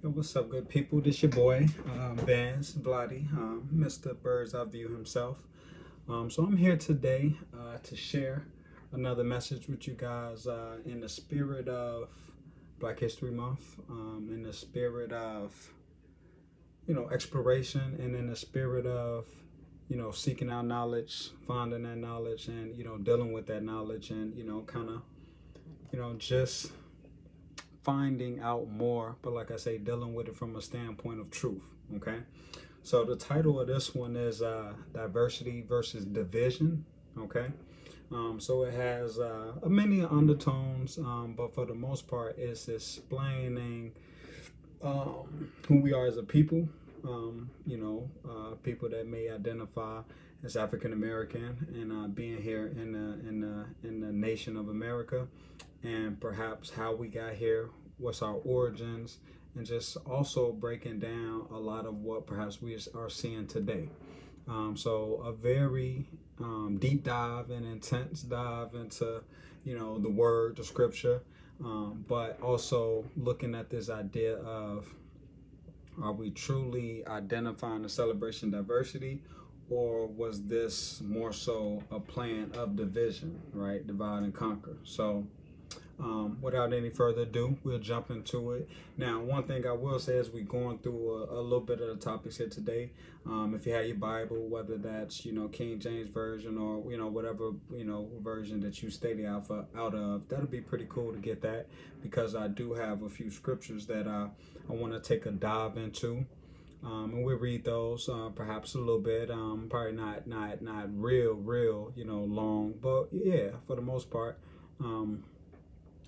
Yo, what's up, good people? This your boy, Vance Bloody, Mr. Bird's Eye View himself. So I'm here today to share another message with you guys in the spirit of Black History Month, in the spirit of, exploration, and in the spirit of, seeking out knowledge, finding that knowledge, and, dealing with that knowledge, and, kind of, just finding out more, but like I say, dealing with it from a standpoint of truth. Okay, so the title of this one is diversity versus division. Okay, so it has many undertones, but for the most part it's explaining who we are as a people. People that may identify as African American and being here in the nation of America, and perhaps how we got here, what's our origins, and just also breaking down a lot of what perhaps we are seeing today. So a very deep dive and intense dive into, the word, the scripture, but also looking at this idea of, are we truly identifying the celebration diversity, or was this more so a plan of division, right? Divide and conquer. So without any further ado, we'll jump into it. Now, one thing I will say is we're going through a little bit of the topics here today. If you have your Bible, whether that's, King James Version or, whatever, version that you study out of, that'll be pretty cool to get that, because I do have a few scriptures that I want to take a dive into. And we'll read those perhaps a little bit, probably not real, long, but yeah, for the most part.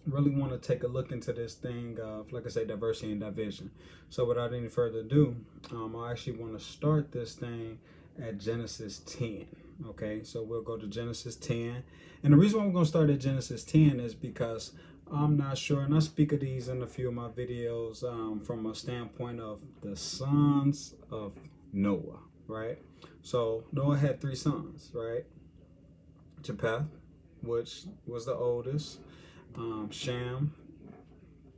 Really want to take a look into this thing of, like I say, diversity and division. So without any further ado, I actually want to start this thing at Genesis 10. Okay, so we'll go to Genesis 10. And the reason why we're going to start at Genesis 10 is because I'm not sure, and I speak of these in a few of my videos from a standpoint of the sons of Noah, right? So Noah had 3 sons, right? Japheth, which was the oldest. Shem,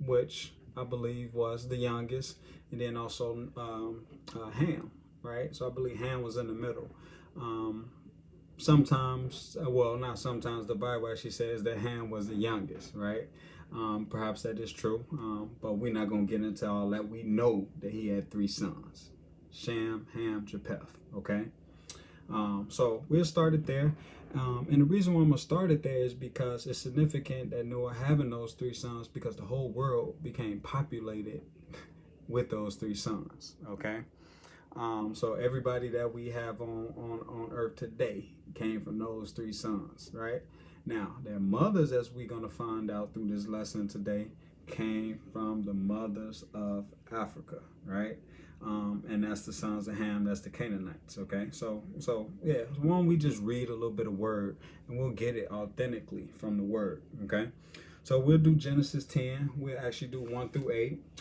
which I believe was the youngest, and then also Ham, right? So I believe Ham was in the middle. Sometimes, well, not sometimes, the Bible actually says that Ham was the youngest, right? Perhaps that is true, but we're not going to get into all that. We know that he had 3 sons, Shem, Ham, Japheth, okay? So we'll start it there. And the reason why I'm going to start it there is because it's significant that Noah having those 3 sons, because the whole world became populated with those 3 sons, okay? So everybody that we have on earth today came from those 3 sons, right? Now, their mothers, as we're going to find out through this lesson today, came from the mothers of Africa, right? And that's the sons of Ham, that's the Canaanites, okay? So yeah, why don't we just read a little bit of word, and we'll get it authentically from the word, okay? So we'll do Genesis 10. We'll actually do 1 through 8,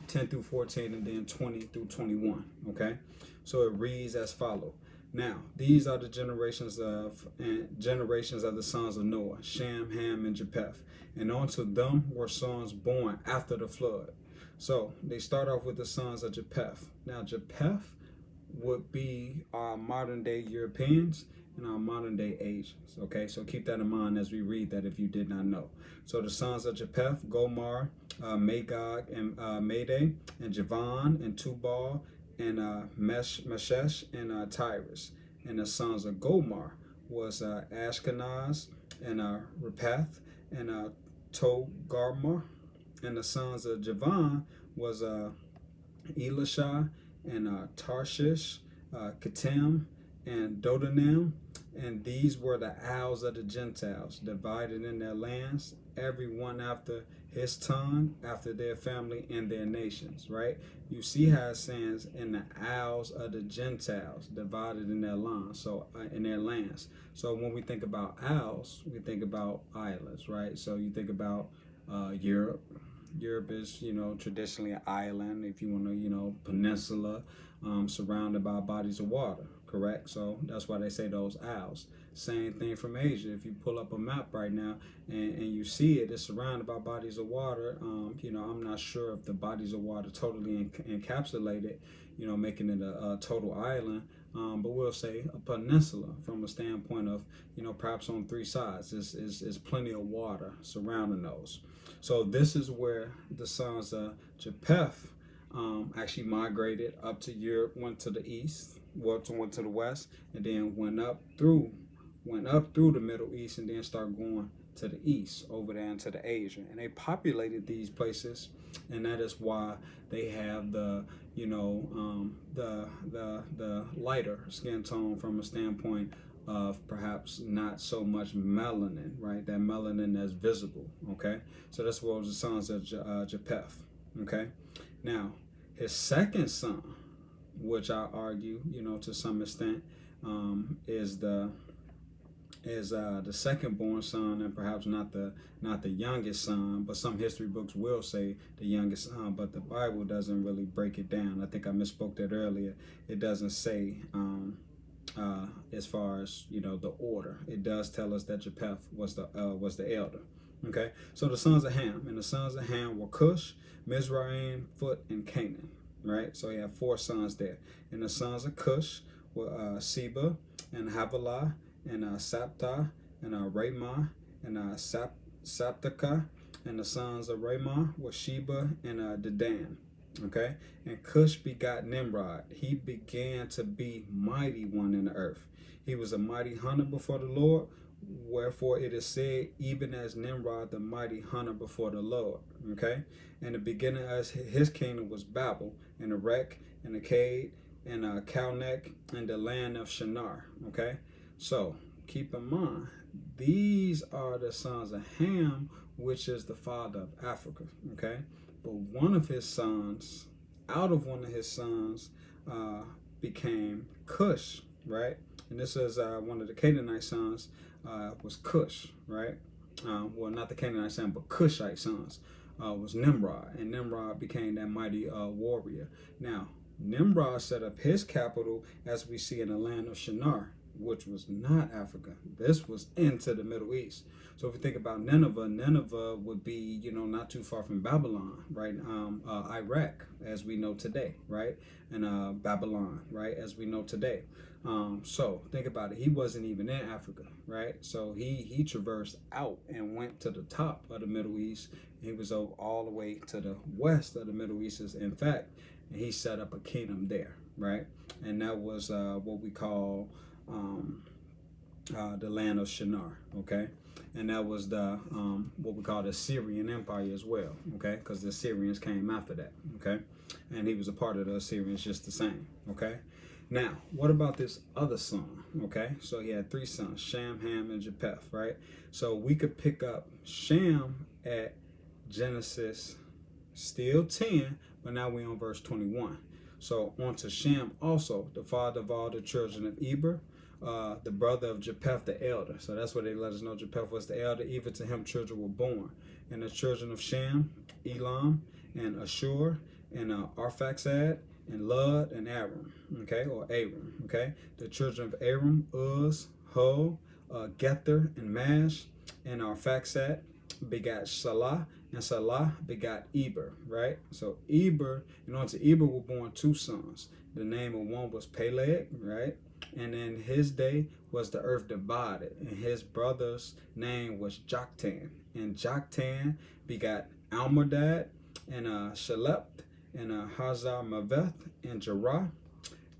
10 through 14, and then 20 through 21, okay? So it reads as follows. Now, these are the generations of the sons of Noah, Shem, Ham, and Japheth. And unto them were sons born after the flood. So they start off with the sons of Japheth. Now, Japheth would be our modern day Europeans and our modern day Asians. Okay, so keep that in mind as we read that if you did not know. So the sons of Japheth, Gomar, Magog, and Madai, and Javan, and Tubal, and Meshesh, and Tyrus. And the sons of Gomar was Ashkenaz, and Rephath, and Togarmah. And the sons of Javan was Elisha, and Tarshish, Kittim, and Dodanim. And these were the isles of the Gentiles, divided in their lands, every one after his tongue, after their family and their nations, right? You see how it says in the isles of the Gentiles, divided in their lands. So in their lands. So when we think about isles, we think about islands, right? So you think about Europe. Europe is, traditionally an island, if you want to, peninsula, surrounded by bodies of water, correct? So that's why they say those isles. Same thing from Asia. If you pull up a map right now and you see it, it's surrounded by bodies of water. I'm not sure if the bodies of water totally encapsulated, making it a total island. But we'll say a peninsula from a standpoint of, perhaps on three sides. Is plenty of water surrounding those. So this is where the sons of Japheth actually migrated up to Europe, went to the east, went to the west, and then went up through the Middle East, and then started going to the east over there into the Asia, and they populated these places, and that is why they have the lighter skin tone from a standpoint of perhaps not so much melanin, right? That melanin that's visible. Okay, so that's what was the sons of Japheth. Okay, now his second son, which I argue, to some extent, is the second born son, and perhaps not the youngest son, but some history books will say the youngest son, but the Bible doesn't really break it down. I think I misspoke that earlier. It doesn't say as far as the order. It does tell us that Japheth was the elder. Okay, so the sons of Ham, and the sons of Ham were Cush, Mizraim, Phut, and Canaan. Right, so he had 4 sons there, and the sons of Cush were Seba and Havilah and Saptah and Ramah and Saptaka, and the sons of Ramah were Sheba and Dedan. Okay, and Cush begot Nimrod. He began to be mighty one in the earth. He was a mighty hunter before the Lord, wherefore it is said, even as Nimrod the mighty hunter before the Lord. Okay, and the beginning of his kingdom was Babel and Erech and Akkad and Calneh and the land of Shinar. Okay, so keep in mind, these are the sons of Ham, which is the father of Africa. Okay, but one of his sons, became Cush, right? And this is one of the Canaanite sons was Cush, right? Well, not the Canaanite son, but Cushite sons was Nimrod, and Nimrod became that mighty warrior. Now, Nimrod set up his capital, as we see, in the land of Shinar, which was not Africa. This was into the Middle East. So if you think about Nineveh would be, not too far from Babylon, right? Iraq, as we know today, right? And Babylon, right, as we know today. So think about it. He wasn't even in Africa, right? So he traversed out and went to the top of the Middle East. He was over all the way to the west of the Middle East, in fact, and he set up a kingdom there, right? And that was what we call the land of Shinar, okay? And that was the what we call the Syrian Empire as well, okay? Because the Syrians came after that, okay? And he was a part of the Syrians just the same, okay? Now, what about this other son, okay? So he had 3 sons, Shem, Ham, and Japheth, right? So we could pick up Shem at Genesis still 10, but now we're on verse 21. So on to Shem also, the father of all the children of Eber, the brother of Japheth the elder. So that's where they let us know Japheth was the elder. Even to him children were born. And the children of Shem, Elam, and Ashur, and Arphaxad, and Lud, and Aram, okay, or Aram, okay. The children of Aram, Uz, Hul, Gether, and Mash, and Arphaxad begat Salah, and Salah begot Eber, right? So Eber, unto Eber were born 2 sons. The name of one was Peleg, right? And in his day was the earth divided, and his brother's name was Joktan. And Joktan begot Almodad, and Shalept, and Hazar-Maveth, and Jerah,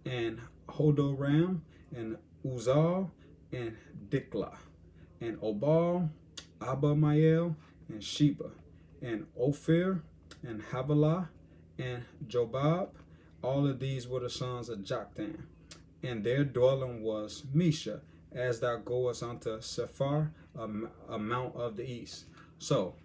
and Hodoram, and Uzal, and Diklah, and Obal, Abimael, and Sheba, and Ophir, and Havilah, and Jobab. All of these were the sons of Joktan. And their dwelling was Mesha, as thou goest unto Sephar, a mount of the east. So,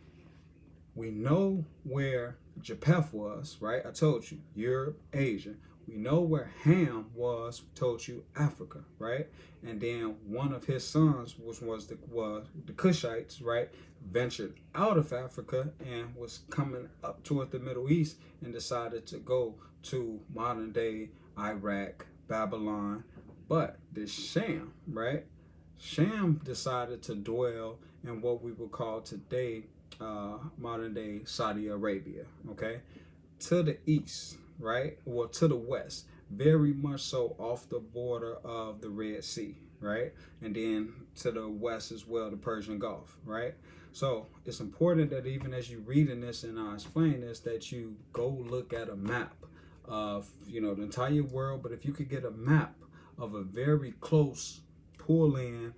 we know where Japheth was, right? I told you, Europe, Asia. We know where Ham was, told you, Africa, right? And then one of his sons was the Cushites, right? Ventured out of Africa and was coming up toward the Middle East and decided to go to modern day Iraq, Babylon, But this Shem, right? Shem decided to dwell in what we would call today modern day Saudi Arabia, okay? To the east, right? Or to the west, very much so off the border of the Red Sea, right? And then to the west as well, the Persian Gulf, right? So it's important that even as you reading this and I explain this, that you go look at a map of, you know, the entire world. But if you could get a map of a very close pull in,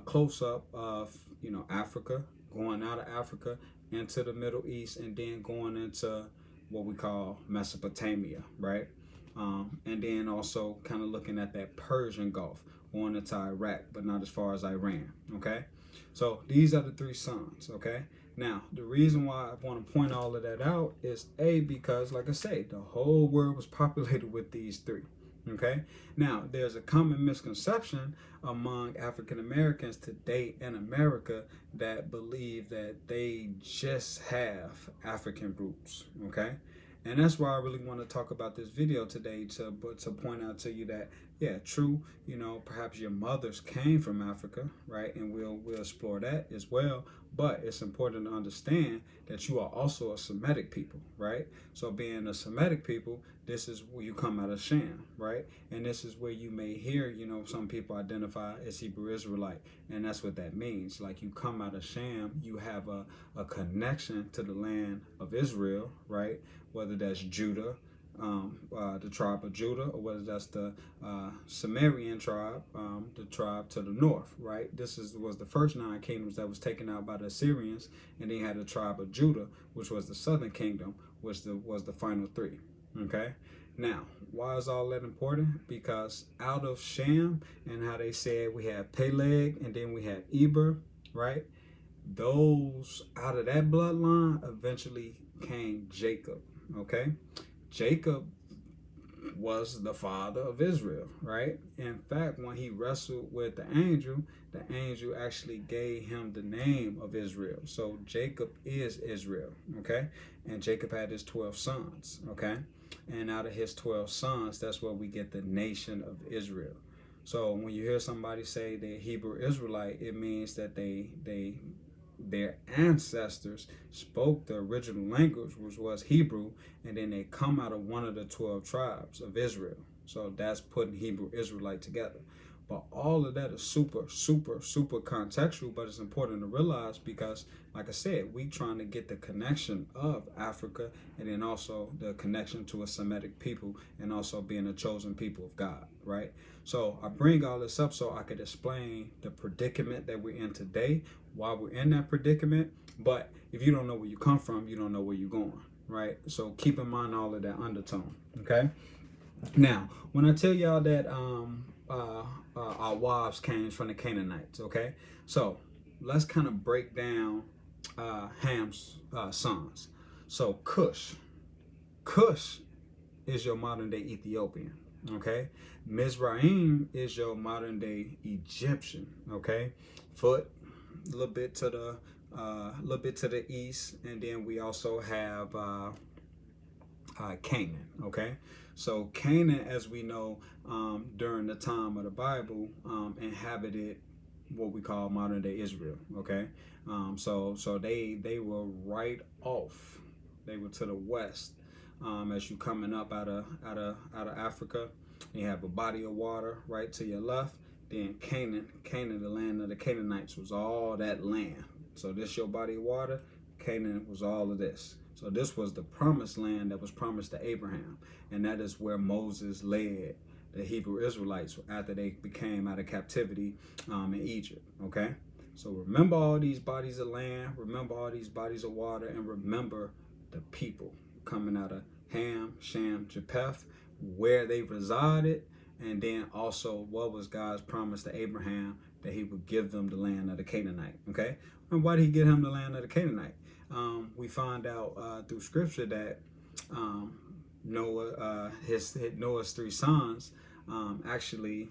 close up of, you know, Africa, going out of Africa into the Middle East, and then going into what we call Mesopotamia, right? And then also kind of looking at that Persian Gulf, going into Iraq, but not as far as Iran, okay? So these are the three sons, okay? Now, the reason why I want to point all of that out is because, like I say, the whole world was populated with these three, okay? Now, there's a common misconception among African Americans today in America that believe that they just have African roots, okay? And that's why I really want to talk about this video today, to point out to you that, yeah, true, you know, perhaps your mothers came from Africa, right? And we'll explore that as well. But it's important to understand that you are also a Semitic people, right? So being a Semitic people, this is where you come out of Shem, right? And this is where you may hear, you know, some people identify as Hebrew-Israelite. And that's what that means. Like, you come out of Shem, you have a connection to the land of Israel, right? Whether that's Judah, the tribe of Judah, or whether that's the Sumerian tribe, the tribe to the north, right? This was the first 9 kingdoms that was taken out by the Syrians, and then you had the tribe of Judah, which was the southern kingdom, which was the final 3, okay? Now, why is all that important? Because out of Shem, and how they said we had Peleg, and then we had Eber, right? Those, out of that bloodline, eventually came Jacob, okay? Jacob was the father of Israel, right? In fact, when he wrestled with the angel actually gave him the name of Israel. So Jacob is Israel, okay? And Jacob had his 12 sons, okay? And out of his 12 sons, that's where we get the nation of Israel. So when you hear somebody say they're Hebrew-Israelite, it means that their ancestors spoke the original language, which was Hebrew, and then they come out of one of the 12 tribes of Israel. So that's putting Hebrew-Israelite together. But all of that is super, super, super contextual, but it's important to realize because, like I said, we trying to get the connection of Africa, and then also the connection to a Semitic people, and also being a chosen people of God, right? So I bring all this up so I could explain the predicament that we're in today, why we're in that predicament. But if you don't know where you come from, you don't know where you're going, right? So keep in mind all of that undertone, okay? Now, when I tell y'all that our wives came from the Canaanites, okay? So let's kind of break down Ham's sons. So Cush is your modern day Ethiopian, okay? Mizraim is your modern day Egyptian, okay? Phut, a little bit to the east, and then we also have Canaan, okay? So Canaan, as we know, during the time of the Bible, inhabited what we call modern day Israel, okay? So they were right off. They were to the west. As you coming up out of Africa, you have a body of water right to your left. Then Canaan, the land of the Canaanites, was all that land. So this your body of water. Canaan was all of this. So this was the promised land that was promised to Abraham. And that is where Moses led the Hebrew-Israelites after they became out of captivity in Egypt, okay? So remember all these bodies of land, remember all these bodies of water, and remember the people coming out of Ham, Shem, Japheth, where they resided, and then also what was God's promise to Abraham, that he would give them the land of the Canaanite, okay? And why did he give him the land of the Canaanite? We find out through scripture that Noah's 3 sons, actually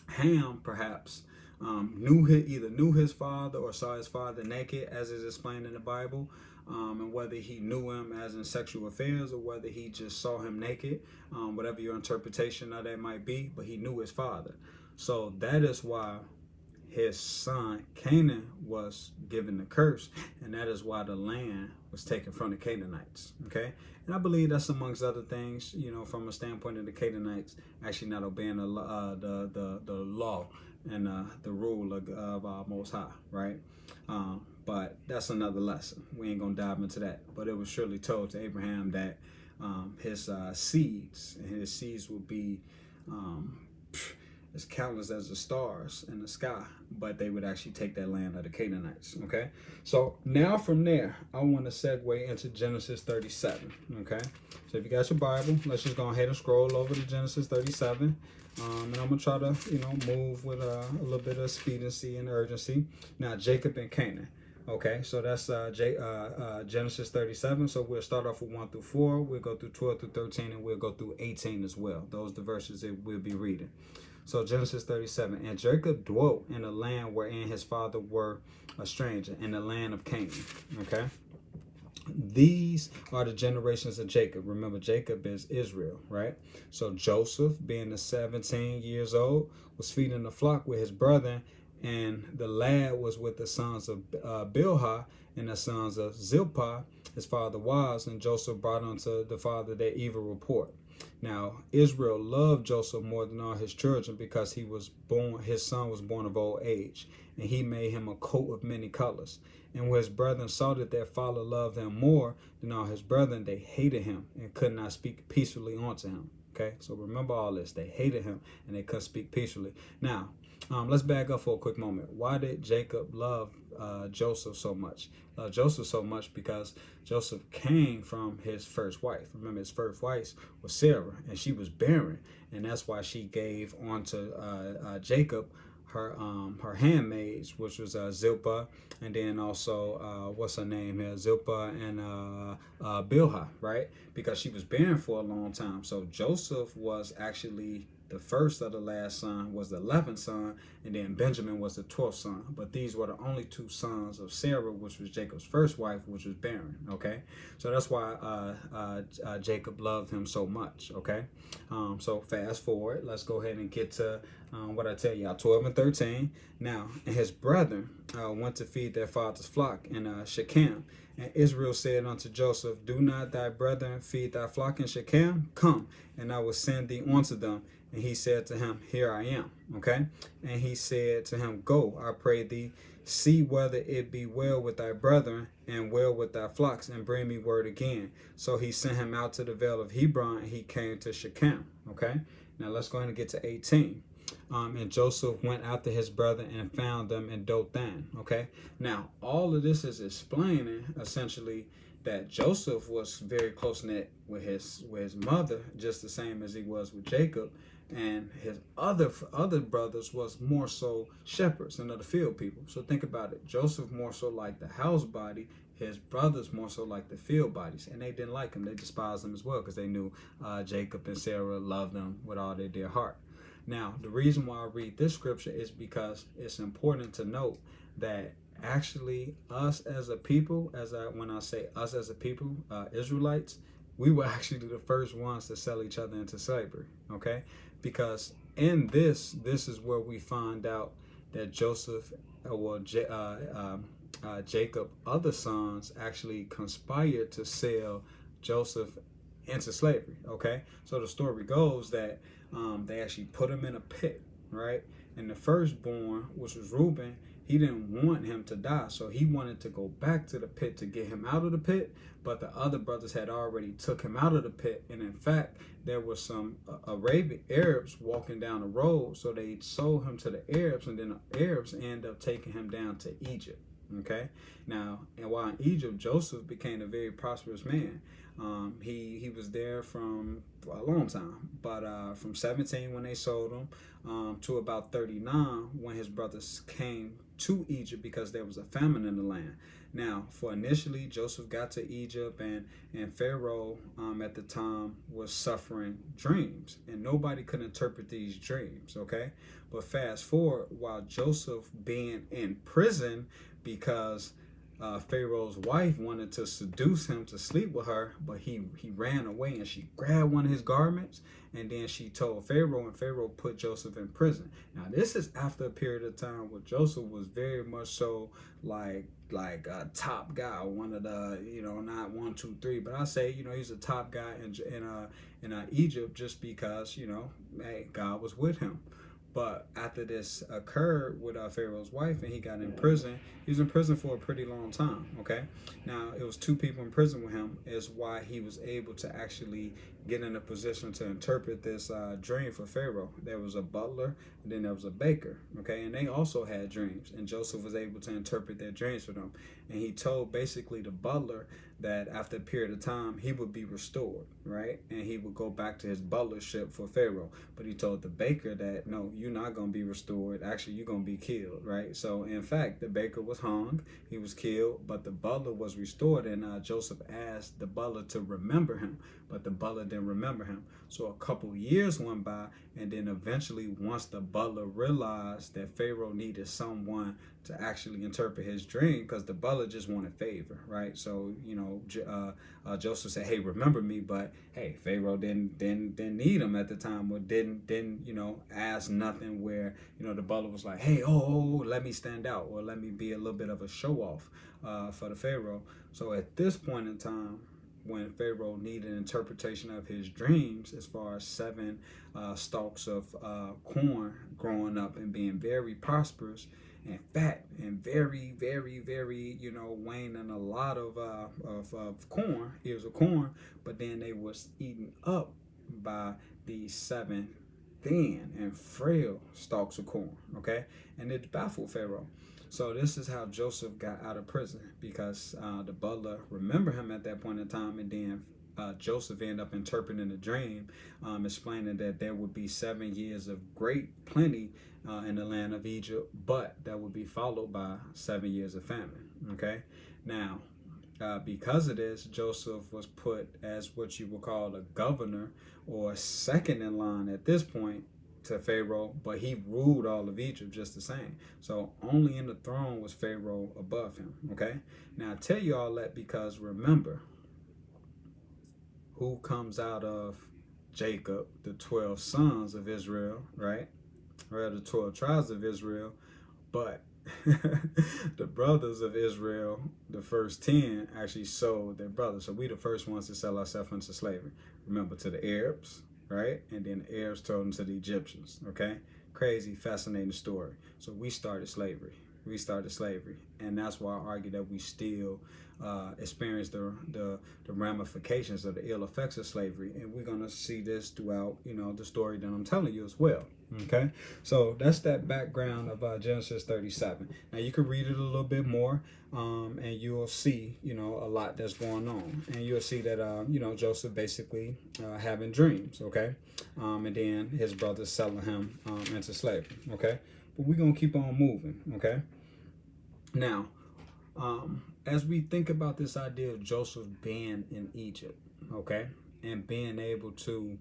Ham perhaps either knew his father or saw his father naked, as is explained in the Bible, and whether he knew him as in sexual affairs or whether he just saw him naked, whatever your interpretation of that might be, but he knew his father. So that is why his son Canaan was given the curse, and that is why the land was taken from the Canaanites. Okay, and I believe that's amongst other things, from a standpoint of the Canaanites actually not obeying the law and the rule of our Most High, right? But that's another lesson. We ain't gonna dive into that. But it was surely told to Abraham that his seeds would be as countless as the stars in the sky, but they would actually take that land of the Canaanites. Okay, so now from there, I want to segue into Genesis 37. Okay, so if you got your Bible, let's just go ahead and scroll over to Genesis 37. And I'm gonna try to, move with a little bit of expediency and urgency. Now, Jacob and Canaan. Okay, so that's Genesis 37. So we'll start off with 1 through 4. We'll go through 12 through 13, and we'll go through 18 as well. Those are the verses that we'll be reading. So Genesis 37. And Jacob dwelt in a land wherein his father were a stranger, in the land of Canaan. Okay. These are the generations of Jacob. Remember, Jacob is Israel, right? So Joseph, being the 17 years old, was feeding the flock with his brother, and the lad was with the sons of Bilhah and the sons of Zilpah, his father was, and Joseph brought unto the father their evil report. Now, Israel loved Joseph more than all his children, because his son was born of old age, and he made him a coat of many colors. And when his brethren saw that their father loved him more than all his brethren, they hated him and could not speak peacefully unto him. Okay, so remember all this. They hated him and they couldn't speak peacefully. Now, let's back up for a quick moment. Why did Jacob love Joseph so much? Joseph so much because Joseph came from his first wife. Remember, his first wife was Sarah, and she was barren, and that's why she gave onto Jacob her handmaids, which was Zilpah, and then also what's her name here, Zilpah and Bilhah, right? Because she was barren for a long time. So Joseph was actually the first of the last son, was the 11th son, and then Benjamin was the 12th son. But these were the only two sons of Sarah, which was Jacob's first wife, which was barren. Okay, so that's why Jacob loved him so much. Okay, so fast forward, let's go ahead and get to what I tell y'all, 12 and 13. Now, and his brethren went to feed their father's flock in Shechem. And Israel said unto Joseph, do not thy brethren feed thy flock in Shechem? Come, and I will send thee unto them. And he said to him, here I am. Okay. And he said to him, go, I pray thee, see whether it be well with thy brethren and well with thy flocks, and bring me word again. So he sent him out to the vale of Hebron, and he came to Shechem. Okay. Now let's go ahead and get to 18. And Joseph went after his brother and found them in Dothan. Okay. Now all of this is explaining essentially that Joseph was very close knit with his mother, just the same as he was with Jacob, and his other brothers was more so shepherds and other field people. So think about it. Joseph more so like the house body, his brothers more so like the field bodies, and they didn't like him. They despised him as well, because they knew Jacob and Sarah loved them with all their dear heart. Now, the reason why I read this scripture is because it's important to note that actually us as a people, when I say us as a people, Israelites, we were actually the first ones to sell each other into slavery. Okay, because in this is where we find out that Jacob other sons actually conspired to sell Joseph into slavery. Okay, so the story goes that they actually put him in a pit, right? And the firstborn, which was Reuben, he didn't want him to die, so he wanted to go back to the pit to get him out of the pit. But the other brothers had already took him out of the pit, and in fact, there was some Arabian Arabs walking down the road, so they sold him to the Arabs, and then the Arabs ended up taking him down to Egypt. Okay, now, and while in Egypt, Joseph became a very prosperous man. He was there from a long time, but from 17 when they sold him to about 39 when his brothers came to Egypt, because there was a famine in the land. Now, for initially Joseph got to Egypt, and Pharaoh at the time was suffering dreams, and nobody could interpret these dreams. Okay, but fast forward, while Joseph being in prison because Pharaoh's wife wanted to seduce him to sleep with her, but he ran away, and she grabbed one of his garments, and then she told Pharaoh, and Pharaoh put Joseph in prison. Now this is after a period of time where Joseph was very much so like a top guy, one of the, not 1, 2, 3, but I say, he's a top guy in Egypt, just because, hey, God was with him. But after this occurred with Pharaoh's wife and he got in prison, he was in prison for a pretty long time, okay? Now, it was 2 people in prison with him, is why he was able to actually get in a position to interpret this dream for Pharaoh. There was a butler, and then there was a baker, okay? And they also had dreams, and Joseph was able to interpret their dreams for them. And he told basically the butler that after a period of time, he would be restored, right? And he would go back to his butlership for Pharaoh. But he told the baker that, no, you're not going to be restored. Actually, you're going to be killed, right? So, in fact, the baker was hung. He was killed, but the butler was restored. And Joseph asked the butler to remember him, but the butler didn't remember him. So a couple years went by, and then eventually, once the butler realized that Pharaoh needed someone to actually interpret his dream, because the butler just wanted favor, right? So, Joseph said, hey, remember me, but hey, Pharaoh didn't need him at the time, or didn't ask nothing where, the butler was like, hey, let me stand out, or let me be a little bit of a show off for the Pharaoh. So at this point in time, when Pharaoh needed an interpretation of his dreams, as far as 7 stalks of corn growing up and being very prosperous and fat and very, very, very, weighing a lot of corn, ears of corn, but then they was eaten up by these 7 thin and frail stalks of corn, okay? And it baffled Pharaoh. So this is how Joseph got out of prison, because the butler remembered him at that point in time, and then Joseph ended up interpreting the dream, explaining that there would be 7 years of great plenty in the land of Egypt, but that would be followed by 7 years of famine, okay? Now, because of this, Joseph was put as what you would call a governor, or second in line at this point to Pharaoh, but he ruled all of Egypt just the same. So only in the throne was Pharaoh above him, okay? Now I tell you all that because remember, who comes out of Jacob, the 12 sons of Israel, right? Or the 12 tribes of Israel, but the brothers of Israel, the first 10, actually sold their brothers. So we the first ones to sell ourselves into slavery. Remember, to the Arabs, right? And then the Arabs told them to the Egyptians, okay? Crazy, fascinating story. So we started slavery. And that's why I argue that we still experience the ramifications of the ill effects of slavery. And we're going to see this throughout, the story that I'm telling you as well, okay? So that's that background of Genesis 37. Now you can read it a little bit more, and you'll see, a lot that's going on. And you'll see that, Joseph basically having dreams, okay? And then his brothers selling him into slavery, okay? But we're going to keep on moving, okay? Now, as we think about this idea of Joseph being in Egypt, okay, and being able to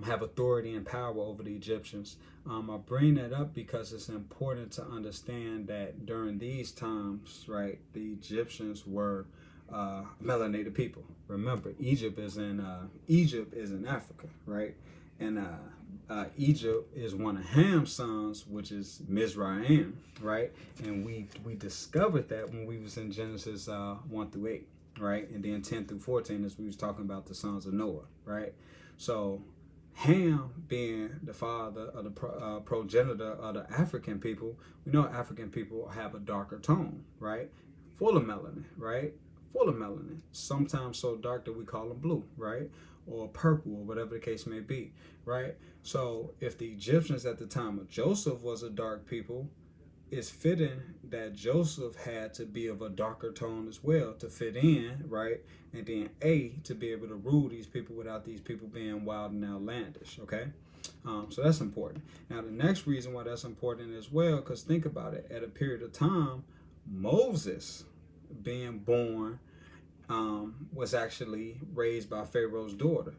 have authority and power over the Egyptians, I bring that up because it's important to understand that during these times, right, the Egyptians were melanated people. Remember, Egypt is in Africa, right? And Egypt is one of Ham's sons, which is Mizraim, right? And we discovered that when we was in Genesis 1 through 8, right? And then 10 through 14 as we was talking about the sons of Noah, right? So Ham being the father of the progenitor of the African people, we know African people have a darker tone, right? Full of melanin, right? Full of melanin. Sometimes so dark that we call them blue, right? Or purple, or whatever the case may be, right? So if the Egyptians at the time of Joseph was a dark people, it's fitting that Joseph had to be of a darker tone as well to fit in, right? And then to be able to rule these people without these people being wild and outlandish, okay? So that's important. Now the next reason why that's important as well, because think about it, at a period of time, Moses being born was actually raised by Pharaoh's daughter.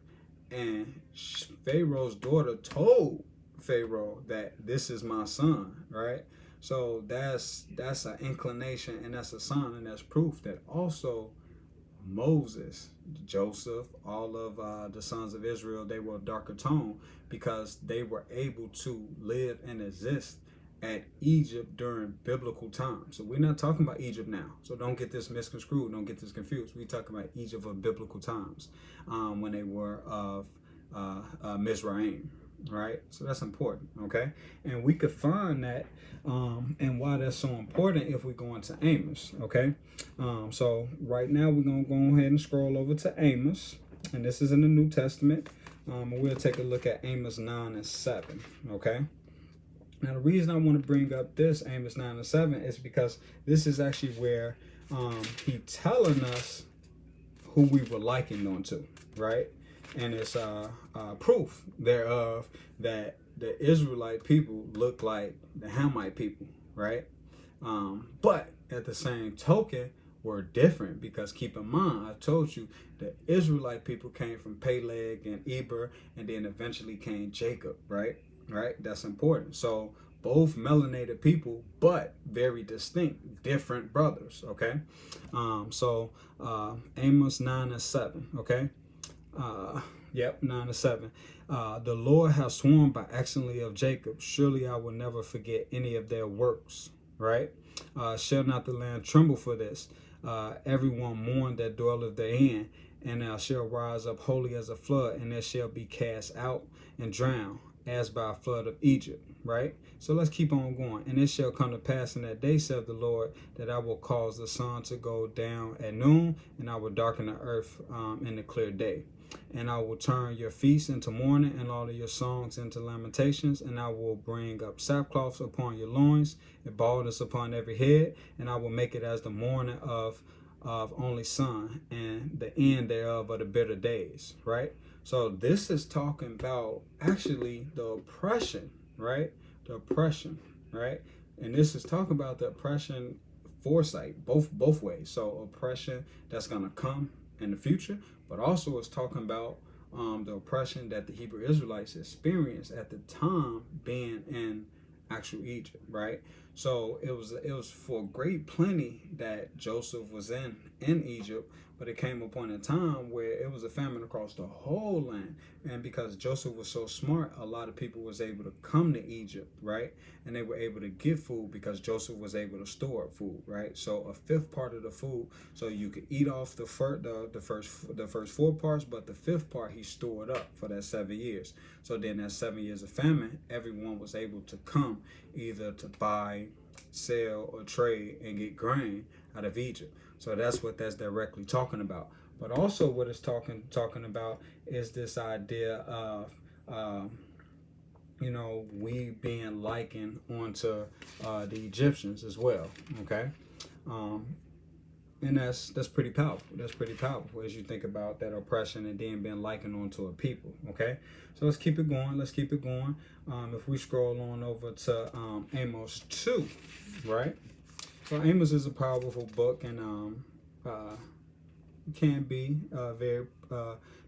And Pharaoh's daughter told Pharaoh that this is my son, right? So that's an inclination, and that's a sign, and that's proof that also Moses, Joseph, all of the sons of Israel, they were darker tone because they were able to live and exist at Egypt during biblical times. So we're not talking about Egypt now. So don't get this misconstrued. Don't get this confused. We're talking about Egypt of biblical times, when they were of Mizraim. Right, so that's important. Okay, and we could find that and why that's so important if we go into Amos. Okay, so right now we're gonna go ahead and scroll over to Amos, and this is in the New Testament. We'll take a look at Amos 9 and 7. Okay, now the reason I want to bring up this Amos 9 and 7 is because this is actually where he telling us who we were likened onto, right? And it's proof thereof that the Israelite people look like the Hamite people, right? But at the same token, we're different because keep in mind, I told you the Israelite people came from Peleg and Eber, and then eventually came Jacob, right? Right? That's important. So both melanated people, but very distinct, different brothers, okay? Amos 9 and 7, okay? 9 to 7. The Lord has sworn by excellently of Jacob, surely I will never forget any of their works, right? Shall not the land tremble for this? Everyone mourn that dwelleth therein, and thou shalt rise up holy as a flood, and there shall be cast out and drowned as by a flood of Egypt, right? So let's keep on going. And it shall come to pass in that day, saith the Lord, that I will cause the sun to go down at noon, and I will darken the earth in the clear day. And I will turn your feasts into mourning, and all of your songs into lamentations, and I will bring up sackcloths upon your loins, and baldness upon every head, and I will make it as the mourning of only son, and the end thereof are the bitter days, right? So this is talking about actually the oppression, right? The oppression, right? And this is talking about the oppression foresight, both ways. So oppression that's going to come in the future, but also it's talking about the oppression that the Hebrew-Israelites experienced at the time being in actual Egypt, right? So it was for great plenty that Joseph was in Egypt, but it came upon a time where it was a famine across the whole land. And because Joseph was so smart, a lot of people was able to come to Egypt, right? And they were able to get food because Joseph was able to store up food, right? So a fifth part of the food, so you could eat off the first 4 parts, but the fifth part he stored up for that 7 years. So then that 7 years of famine, everyone was able to come either to buy, sell, or trade and get grain out of Egypt. So that's what that's directly talking about. But also what it's talking about is this idea of we being likened onto the Egyptians as well. Okay. And that's pretty powerful. That's pretty powerful as you think about that oppression and then being likened onto a people. Okay, so let's keep it going. If we scroll on over to Amos 2, right? So Amos is a powerful book, and can be very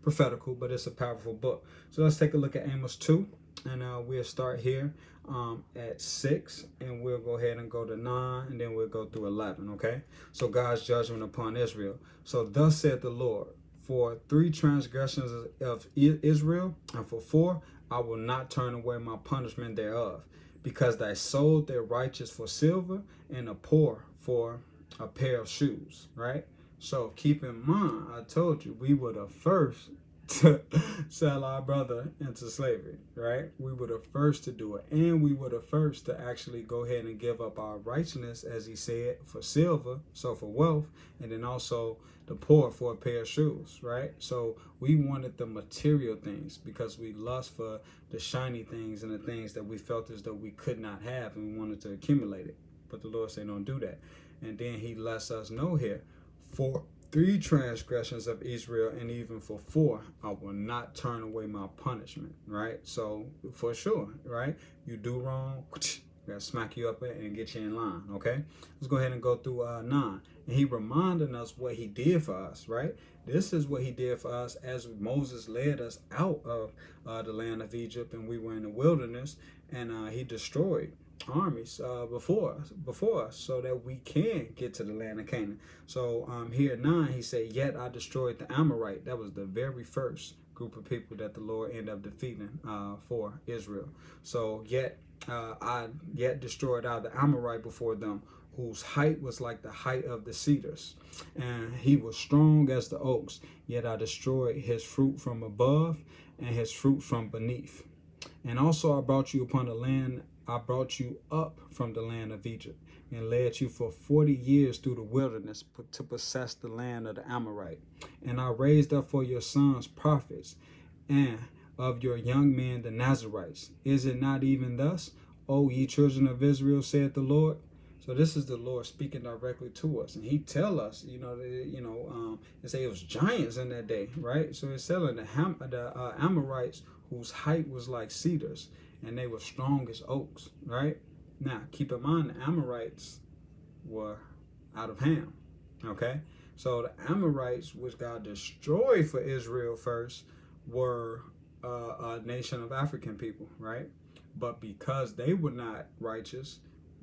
prophetical, but it's a powerful book. So let's take a look at Amos 2, and we'll start here at 6, and we'll go ahead and go to 9, and then we'll go through 11. Okay, so God's judgment upon Israel. So thus saith the Lord, for 3 transgressions of Israel, and for 4 I will not turn away my punishment thereof, because they sold their righteous for silver, and the poor for a pair of shoes. Right. So keep in mind, I told you we were the first to sell our brother into slavery, right? We were the first to do it, and we were the first to actually go ahead and give up our righteousness, as he said, for silver, so for wealth, and then also the poor for a pair of shoes, right? So we wanted the material things because we lust for the shiny things and the things that we felt as though we could not have, and we wanted to accumulate it. But the Lord said, don't do that. And then he lets us know here, for 3 transgressions of Israel, and even for 4, I will not turn away my punishment, right? So for sure, right? You do wrong, gotta smack you up and get you in line, okay? Let's go ahead and go through 9. And he reminding us what he did for us, right? This is what he did for us as Moses led us out of the land of Egypt, and we were in the wilderness, and he destroyed armies before us, so that we can get to the land of Canaan. So here at 9, he said, yet I destroyed the Amorite. That was the very first group of people that the Lord ended up defeating for Israel. So yet I destroyed out the Amorite before them, whose height was like the height of the cedars, and he was strong as the oaks. Yet I destroyed his fruit from above, and his fruit from beneath. And also I brought you upon the land. I brought you up from the land of Egypt, and led you for 40 years through the wilderness to possess the land of the Amorite. And I raised up for your sons prophets, and of your young men the Nazarites. Is it not even thus, O ye children of Israel, saith the Lord? So this is the Lord speaking directly to us, and He tell us, it say it was giants in that day, right? So it's telling the Amorites, whose height was like cedars, and they were strong as oaks, right? Now keep in mind the Amorites were out of Ham, okay? So the Amorites, which God destroyed for Israel first, were a nation of African people, right? But because they were not righteous,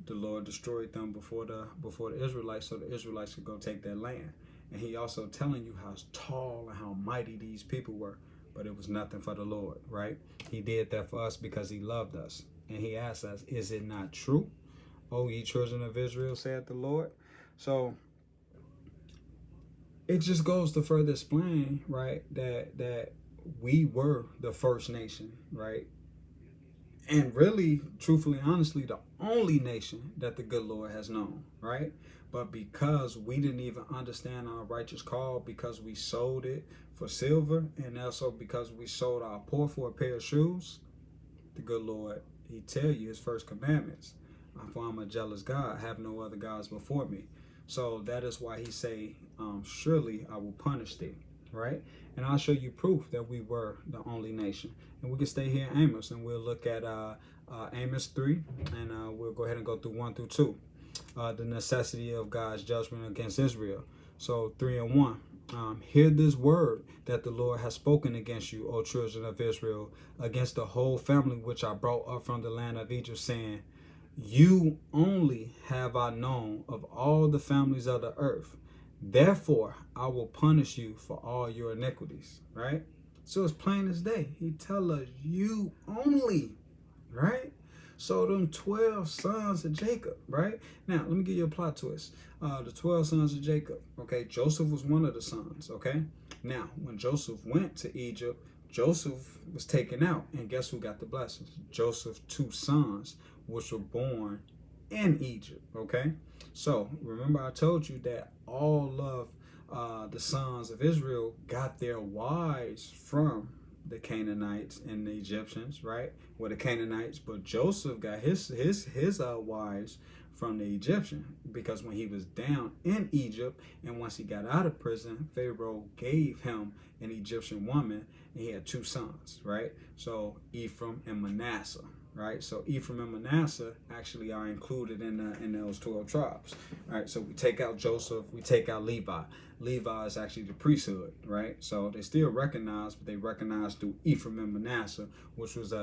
the Lord destroyed them before the Israelites, so the Israelites could go take their land. And He also telling you how tall and how mighty these people were, but it was nothing for the Lord, right? He did that for us because He loved us, and He asked us, "Is it not true, O ye children of Israel, saith the Lord?" So it just goes to further explain, right, that we were the first nation, right? And really, truthfully, honestly, the only nation that the good Lord has known, right? But because we didn't even understand our righteous call, because we sold it for silver, and also because we sold our poor for a pair of shoes, the good Lord, He tell you His first commandments. For I'm a jealous God, have no other gods before me. So that is why He say, surely I will punish thee, right? And I'll show you proof that we were the only nation. And we can stay here in Amos, and we'll look at Amos 3, and we'll go ahead and go through 1 through 2. The necessity of God's judgment against Israel. So 3 and 1. Hear this word that the Lord has spoken against you, O children of Israel, against the whole family which I brought up from the land of Egypt, saying, you only have I known of all the families of the earth. Therefore, I will punish you for all your iniquities, right? So it's plain as day. He tell us, you only, right? So them 12 sons of Jacob, right? Now, let me give you a plot twist. The 12 sons of Jacob, okay? Joseph was one of the sons, okay? Now, when Joseph went to Egypt, Joseph was taken out, and guess who got the blessings? Joseph's 2 sons, which were born in Egypt, okay? So remember, I told you that all of the sons of Israel got their wives from the Canaanites and the Egyptians, right? Well, the Canaanites, but Joseph got his wives from the Egyptian, because when he was down in Egypt and once he got out of prison, Pharaoh gave him an Egyptian woman, and he had 2 sons, right? So Ephraim and Manasseh. Right, so Ephraim and Manasseh actually are included in those 12 tribes. Right, so we take out Joseph, we take out Levi. Levi is actually the priesthood, right? So they still recognize, but they recognize through Ephraim and Manasseh, which was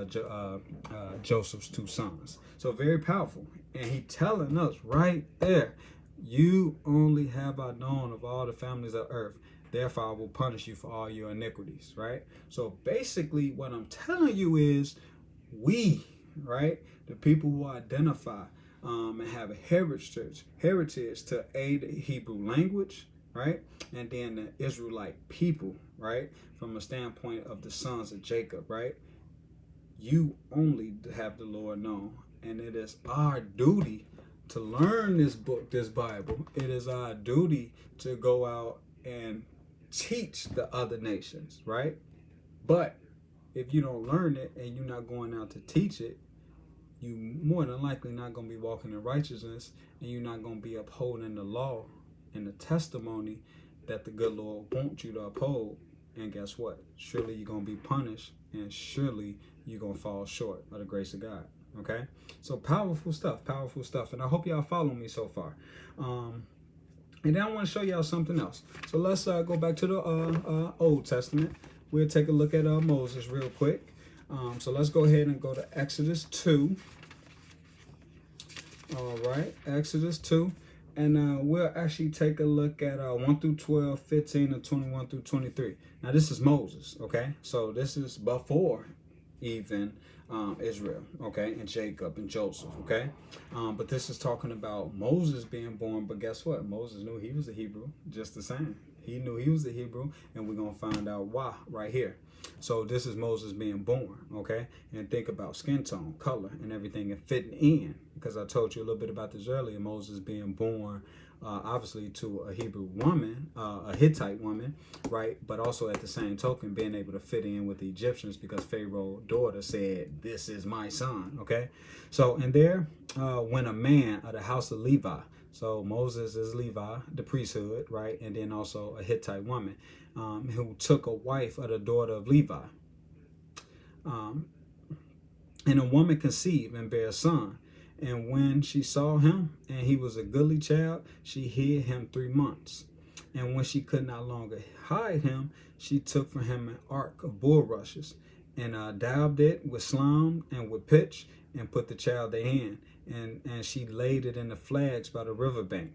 Joseph's 2 sons. So very powerful, and he telling us right there, you only have I known of all the families of earth. Therefore, I will punish you for all your iniquities. Right. So basically, what I'm telling you is, we, right, the people who identify and have a heritage to aid the Hebrew language, right, and then the Israelite people, right, from a standpoint of the sons of Jacob, right, you only have the Lord known, and it is our duty to learn this book, this Bible. It is our duty to go out and teach the other nations, right? But if you don't learn it and you're not going out to teach it, you more than likely not going to be walking in righteousness, and you're not going to be upholding the law and the testimony that the good Lord wants you to uphold. And guess what? Surely you're going to be punished, and surely you're going to fall short of the grace of God. Okay? So powerful stuff. And I hope y'all follow me so far. And then I want to show y'all something else. So let's go back to the Old Testament. We'll take a look at Moses real quick. So let's go ahead and go to Exodus 2. All right, Exodus 2. And we'll actually take a look at 1 through 12, 15, and 21 through 23. Now, this is Moses, okay? So this is before even Israel, okay? And Jacob and Joseph, okay? But this is talking about Moses being born. But guess what? Moses knew he was a Hebrew just the same. He knew he was a Hebrew, and we're going to find out why right here. So this is Moses being born, okay? And think about skin tone, color, and everything and fitting in. Because I told you a little bit about this earlier, Moses being born, obviously, to a Hebrew woman, a Hittite woman, right? But also at the same token, being able to fit in with the Egyptians because Pharaoh's daughter said, "This is my son," okay? So, and there, when a man of the house of Levi, so Moses is Levi, the priesthood, right? And then also a Hittite woman who took a wife of the daughter of Levi. And a woman conceived and bare a son. And when she saw him, and he was a goodly child, she hid him 3 months. And when she could not longer hide him, she took from him an ark of bulrushes, and daubed it with slime and with pitch, and put the child therein. And she laid it in the flags by the riverbank.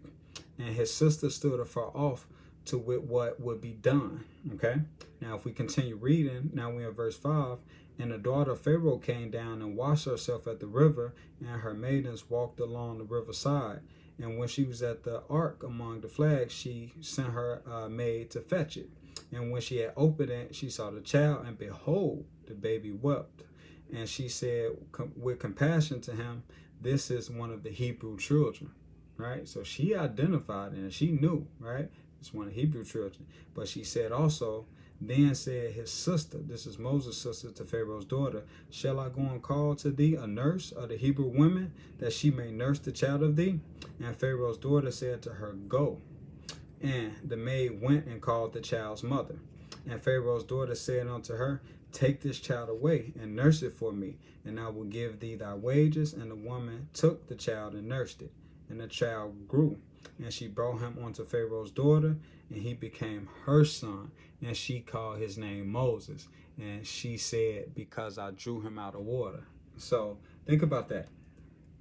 And his sister stood afar off to wit what would be done. Okay. Now, if we continue reading, now we're in verse 5. And the daughter of Pharaoh came down and washed herself at the river, and her maidens walked along the riverside. And when she was at the ark among the flags, she sent her maid to fetch it. And when she had opened it, she saw the child, and behold, the baby wept. And she said with compassion to him, "This is one of the Hebrew children." Right? So she identified and she knew, right? It's one of the Hebrew children. But she said also, then said his sister, this is Moses' sister to Pharaoh's daughter, "Shall I go and call to thee a nurse of the Hebrew women, that she may nurse the child of thee?" And Pharaoh's daughter said to her, "Go." And the maid went and called the child's mother. And Pharaoh's daughter said unto her, "Take this child away and nurse it for me, and I will give thee thy wages." And the woman took the child and nursed it. And the child grew, and she brought him unto Pharaoh's daughter, and he became her son. And she called his name Moses. And she said, "Because I drew him out of water." So think about that.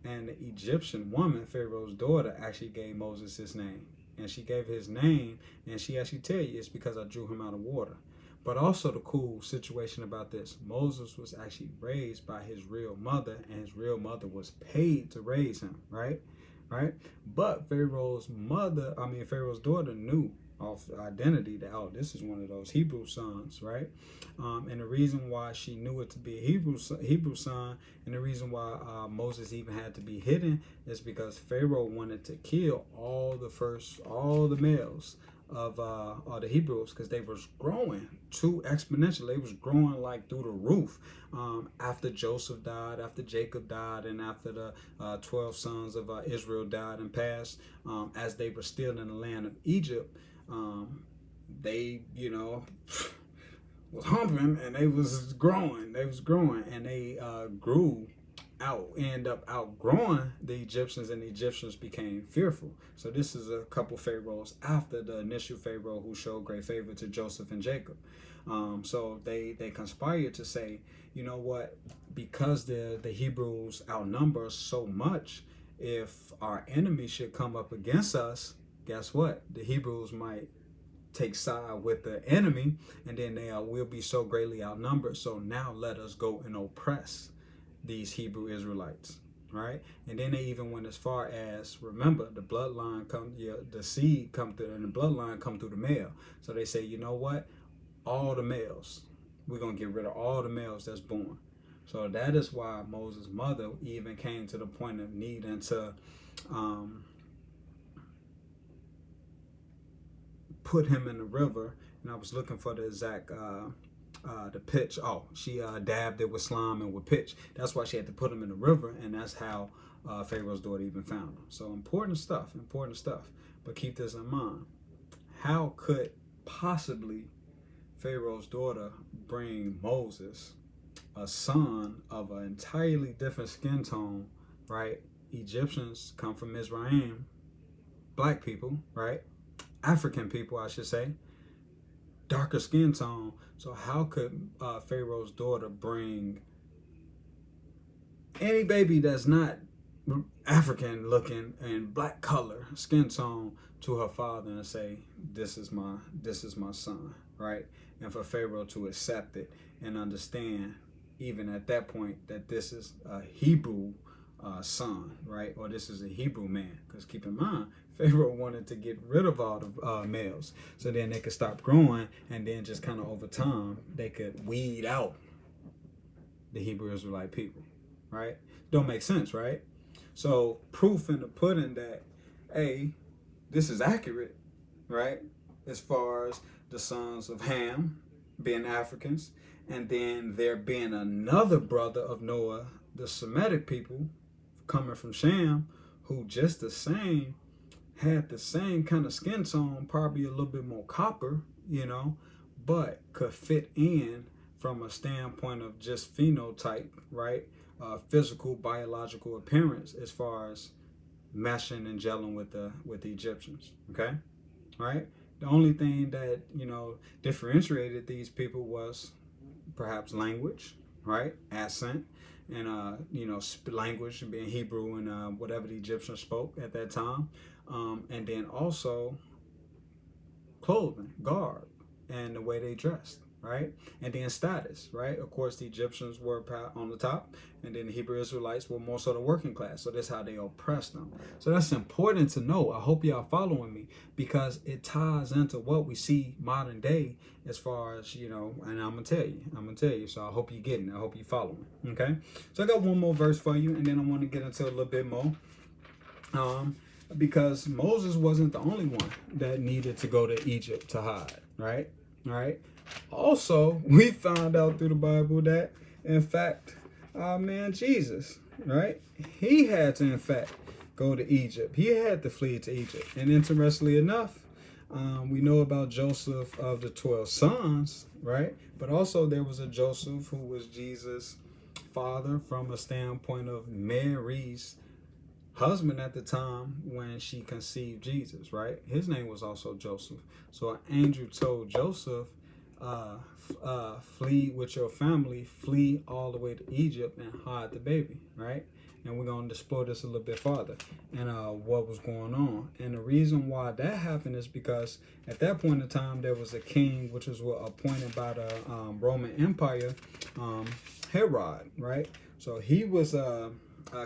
And the Egyptian woman, Pharaoh's daughter, actually gave Moses his name. And she gave his name, and she actually tell you it's because I drew him out of water. But also the cool situation about this, Moses was actually raised by his real mother, and his real mother was paid to raise him, right? But Pharaoh's daughter knew off identity that, oh, this is one of those Hebrew sons, right? And the reason why she knew it to be a Hebrew son, and the reason why Moses even had to be hidden, is because Pharaoh wanted to kill all the males of the Hebrews, because they was growing too exponentially. They was growing like through the roof after Joseph died, after Jacob died, and after the 12 sons of Israel died and passed, as they were still in the land of Egypt. They was humping, and they was growing, and they grew end up outgrowing the Egyptians, and the Egyptians became fearful. So this is a couple pharaohs after the initial pharaoh who showed great favor to Joseph and Jacob. So they conspired to say, you know what, because the Hebrews outnumber us so much, if our enemy should come up against us, guess what, the Hebrews might take side with the enemy, and then they will be so greatly outnumbered. So now let us go and oppress these Hebrew Israelites, right? And then they even went as far as, remember, the bloodline the seed come through, and the bloodline come through the male. So they say, you know what? All the males, we're gonna get rid of all the males that's born. So that is why Moses' mother even came to the point of needing to put him in the river. And I was looking for the exact the pitch. Oh, she dabbed it with slime and with pitch. That's why she had to put him in the river, and that's how Pharaoh's daughter even found him. So important stuff. But keep this in mind. How could possibly Pharaoh's daughter bring Moses, a son of an entirely different skin tone, right? Egyptians come from Mizraim, black people, right? African people, I should say, darker skin tone. So how could Pharaoh's daughter bring any baby that's not African looking and black color, skin tone, to her father and say, this is my son, right? And for Pharaoh to accept it and understand, even at that point, that this is a Hebrew son, right? Or this is a Hebrew man. Because keep in mind, Pharaoh wanted to get rid of all the males, so then they could stop growing, and then just kind of over time, they could weed out the Hebrew-Israelite people, right? Don't make sense, right? So proof in the pudding that, hey, this is accurate, right? As far as the sons of Ham being Africans, and then there being another brother of Noah, the Semitic people coming from Shem, who just the same, had the same kind of skin tone, probably a little bit more copper, but could fit in from a standpoint of just phenotype, right? Physical, biological appearance as far as meshing and gelling with the Egyptians, okay? Right? The only thing that, differentiated these people was perhaps language, right? Accent, and, language being Hebrew and whatever the Egyptians spoke at that time. And then also clothing, garb, and the way they dressed, right? And then status, right? Of course, the Egyptians were on the top, and then the Hebrew Israelites were more so the working class. So that's how they oppressed them. So that's important to know. I hope y'all following me, because it ties into what we see modern day as far as, and I'm going to tell you. So I hope you're getting it. I hope you're following. Okay. So I got one more verse for you, and then I want to get into a little bit more. Because Moses wasn't the only one that needed to go to Egypt to hide, right? Right. Also, we found out through the Bible that, in fact, our man Jesus, right? He had to, in fact, go to Egypt. He had to flee to Egypt. And interestingly enough, we know about Joseph of the 12 sons, right? But also there was a Joseph who was Jesus' father from a standpoint of Mary's husband at the time when she conceived Jesus, right? His name was also Joseph. So an angel told Joseph, flee with your family, flee all the way to Egypt and hide the baby, right? And we're going to explore this a little bit farther and what was going on. And the reason why that happened is because at that point in time, there was a king which was appointed by the Roman Empire, Herod, right? So he was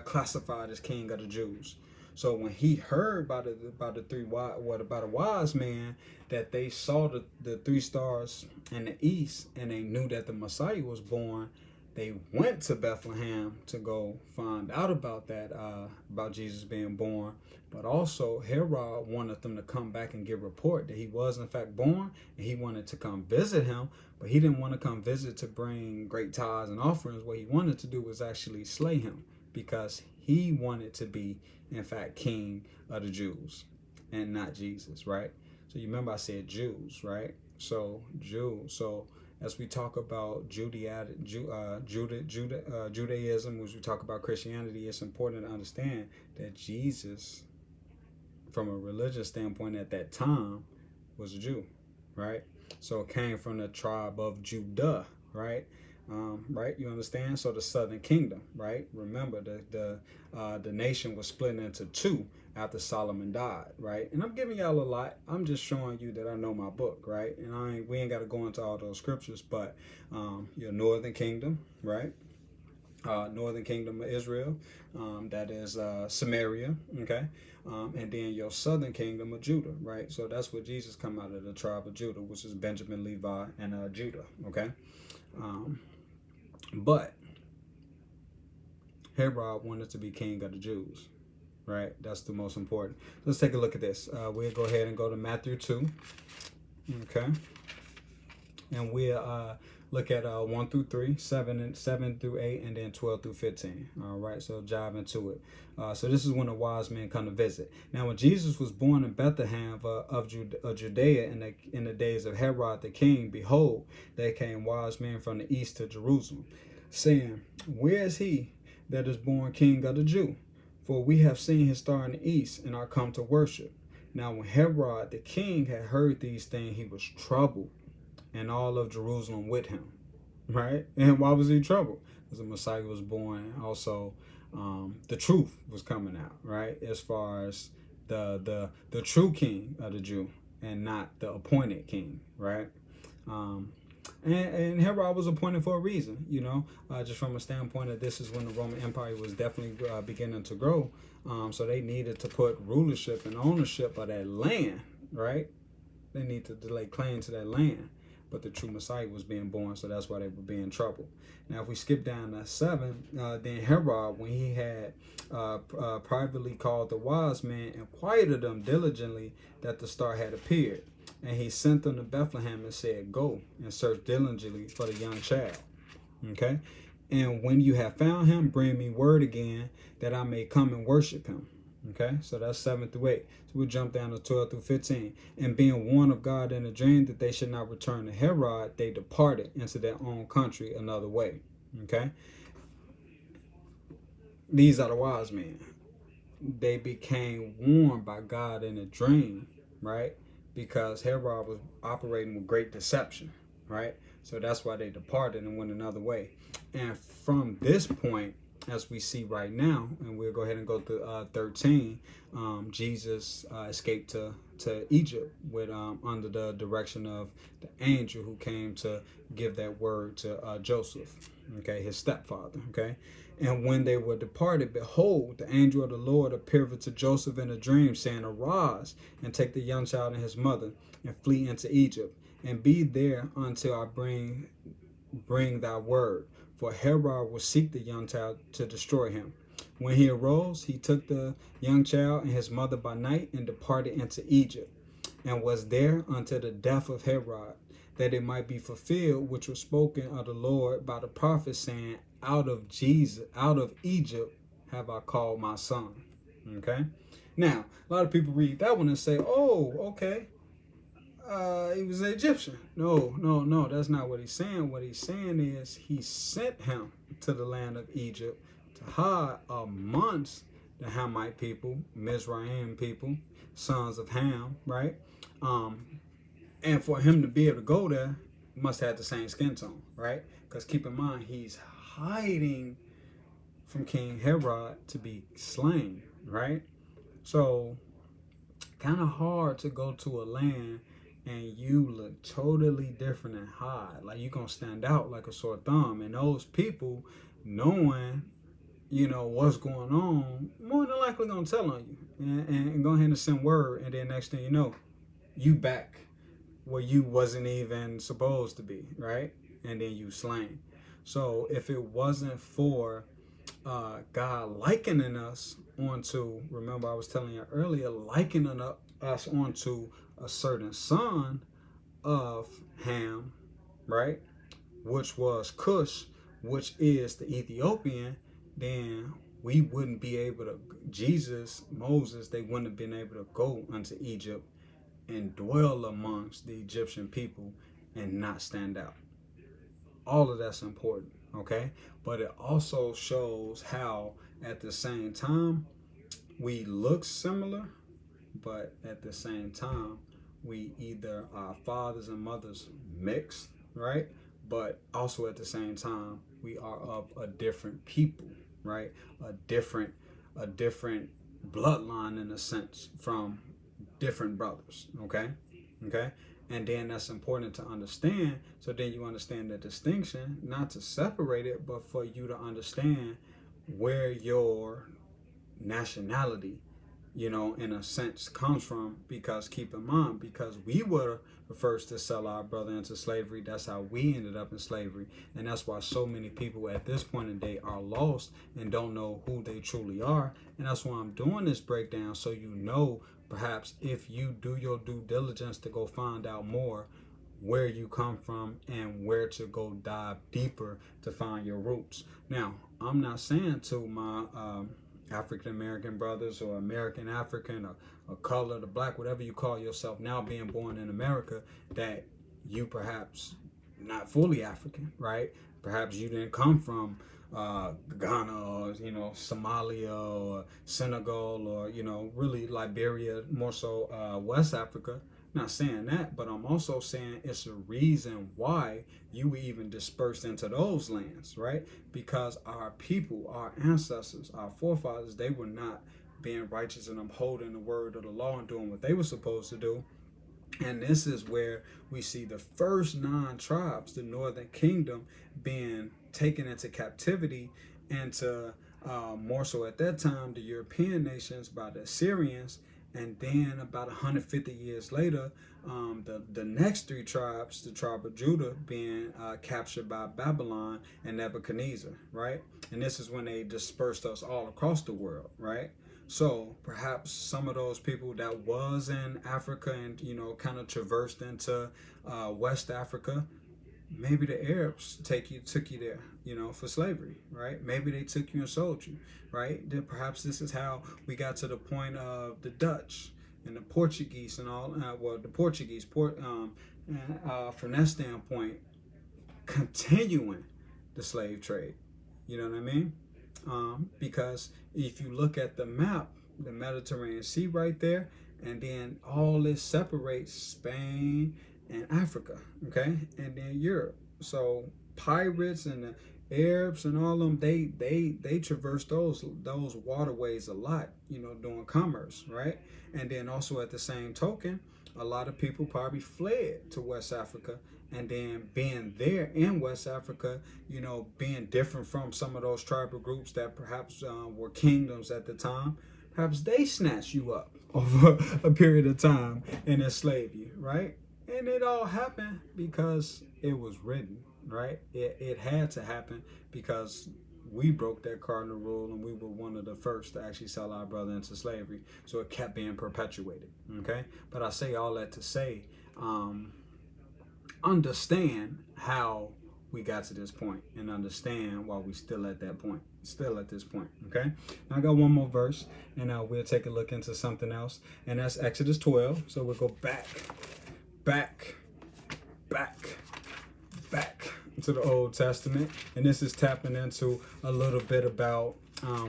classified as king of the Jews. So when he heard about a wise man, that they saw the 3 stars in the east, and they knew that the Messiah was born, they went to Bethlehem to go find out about that, about Jesus being born. But also Herod wanted them to come back and give report that he was in fact born, and he wanted to come visit him, but he didn't want to come visit to bring great tithes and offerings. What he wanted to do was actually slay him, because he wanted to be, in fact, king of the Jews and not Jesus, right? So you remember I said Jews, right? So Jews. So as we talk about Judaism, as we talk about Christianity, it's important to understand that Jesus, from a religious standpoint at that time, was a Jew, right? So it came from the tribe of Judah, right? Right, you understand? So the southern kingdom, right? Remember, the nation was split into 2 after Solomon died, right? And I'm giving y'all a lot. I'm just showing you that I know my book, right? And we ain't got to go into all those scriptures, but your northern kingdom, right? Northern kingdom of Israel, that is Samaria, okay? And then your southern kingdom of Judah, right? So that's where Jesus come out of, the tribe of Judah, which is Benjamin, Levi, and Judah, okay? But Herod wanted to be king of the Jews, right? That's the most important. Let's take a look at this. We'll go ahead and go to Matthew 2, okay? And we'll look at 1 through 3, 7 through 8, and then 12 through 15. All right, so dive into it. So this is when the wise men come to visit. Now, when Jesus was born in Bethlehem of Judea in the days of Herod the king, behold, there came wise men from the east to Jerusalem, saying, where is he that is born king of the Jews? For we have seen his star in the east, and are come to worship. Now, when Herod the king had heard these things, he was troubled, and all of Jerusalem with him, right? And why was he troubled? Because the Messiah was born also the truth was coming out, right? As far as the true king of the Jew and not the appointed king, right? And Herod was appointed for a reason, just from a standpoint that this is when the Roman Empire was definitely beginning to grow. So they needed to put rulership and ownership of that land, right? They need to lay claim to that land. But the true Messiah was being born, so that's why they would be in trouble. Now, if we skip down to 7, then Herod, when he had privately called the wise men and quieted them diligently that the star had appeared. And he sent them to Bethlehem and said, go and search diligently for the young child. Okay? And when you have found him, bring me word again that I may come and worship him. Okay, so that's 7 through 8. So we'll jump down to 12 through 15. And being warned of God in a dream that they should not return to Herod, they departed into their own country another way. Okay, these are the wise men. They became warned by God in a dream, right? Because Herod was operating with great deception, right? So that's why they departed and went another way. And from this point, as we see right now, and we'll go ahead and go to 13, Jesus escaped to Egypt with under the direction of the angel who came to give that word to Joseph, okay, his stepfather, okay. And when they were departed, behold, the angel of the Lord appeared to Joseph in a dream, saying, arise and take the young child and his mother and flee into Egypt, and be there until I bring thy word. For Herod will seek the young child to destroy him. When he arose, he took the young child and his mother by night and departed into Egypt, and was there until the death of Herod, that it might be fulfilled which was spoken of the Lord by the prophet, saying, out of Egypt have I called my son. Okay? Now, a lot of people read that one and say, oh, okay, he was an Egyptian. No, that's not what he's saying. What he's saying is he sent him to the land of Egypt to hide amongst the Hamite people, Mizraim people, sons of Ham, right? And for him to be able to go there, he must have the same skin tone, right? Because keep in mind, he's hiding from King Herod to be slain, right? So, kind of hard to go to a land and you look totally different and hide. Like, you're going to stand out like a sore thumb. And those people, knowing, what's going on, more than likely going to tell on you. And go ahead and send word. And then next thing you know, you back where you wasn't even supposed to be, right? And then you slain. So if it wasn't for God likening us onto, remember I was telling you earlier, likening us onto a certain son of Ham, right, which was Cush, which is the Ethiopian, then we wouldn't be able to, Moses, they wouldn't have been able to go unto Egypt and dwell amongst the Egyptian people and not stand out. All of that's important, okay? But it also shows how at the same time we look similar, but at the same time we either our fathers and mothers mixed, right? But also at the same time we are of a different people, right? A different bloodline in a sense from different brothers, okay? And then that's important to understand. So then you understand the distinction, not to separate it, but for you to understand where your nationality, in a sense comes from. Because keep in mind, because we were the first to sell our brother into slavery, that's how we ended up in slavery. And that's why so many people at this point in day are lost and don't know who they truly are. And that's why I'm doing this breakdown, so perhaps if you do your due diligence to go find out more where you come from and where to go dive deeper to find your roots. Now, I'm not saying to my African American brothers or American African or color, the black, whatever you call yourself now, being born in America, that you perhaps not fully African, right? Perhaps you didn't come from Ghana or Somalia or Senegal or really Liberia, more so West Africa. Not saying that, but I'm also saying it's a reason why you were even dispersed into those lands, right? Because our people, our ancestors, our forefathers, they were not being righteous and upholding the word of the law and doing what they were supposed to do. And this is where we see the first 9 tribes, the northern kingdom, being taken into captivity, and to more so at that time the European nations by the Syrians. And then about 150 years later, the next 3 tribes, the tribe of Judah, being captured by Babylon and Nebuchadnezzar, right? And this is when they dispersed us all across the world, right? So perhaps some of those people that was in Africa and, kind of traversed into West Africa, maybe the Arabs took you there, for slavery, right? Maybe they took you and sold you, right? Then perhaps this is how we got to the point of the Dutch and the Portuguese and all. The Portuguese, from that standpoint, continuing the slave trade. You know what I mean? Because if you look at the map, the Mediterranean Sea right there, and then all this separates Spain and Africa, okay, and then Europe. So pirates and the Arabs and all of them, they traverse those waterways a lot, doing commerce, right? And then also at the same token, a lot of people probably fled to West Africa, and then being there in West Africa, being different from some of those tribal groups that perhaps were kingdoms at the time, perhaps they snatch you up over a period of time and enslave you, right? And it all happened because it was written, right? It had to happen because we broke that cardinal rule, and we were one of the first to actually sell our brother into slavery. So it kept being perpetuated, okay? But I say all that to say, understand how we got to this point, and understand why we still at that point, still at this point, okay? Now I got one more verse, and we'll take a look into something else, and that's Exodus 12. So we'll go back to the Old Testament, and this is tapping into a little bit about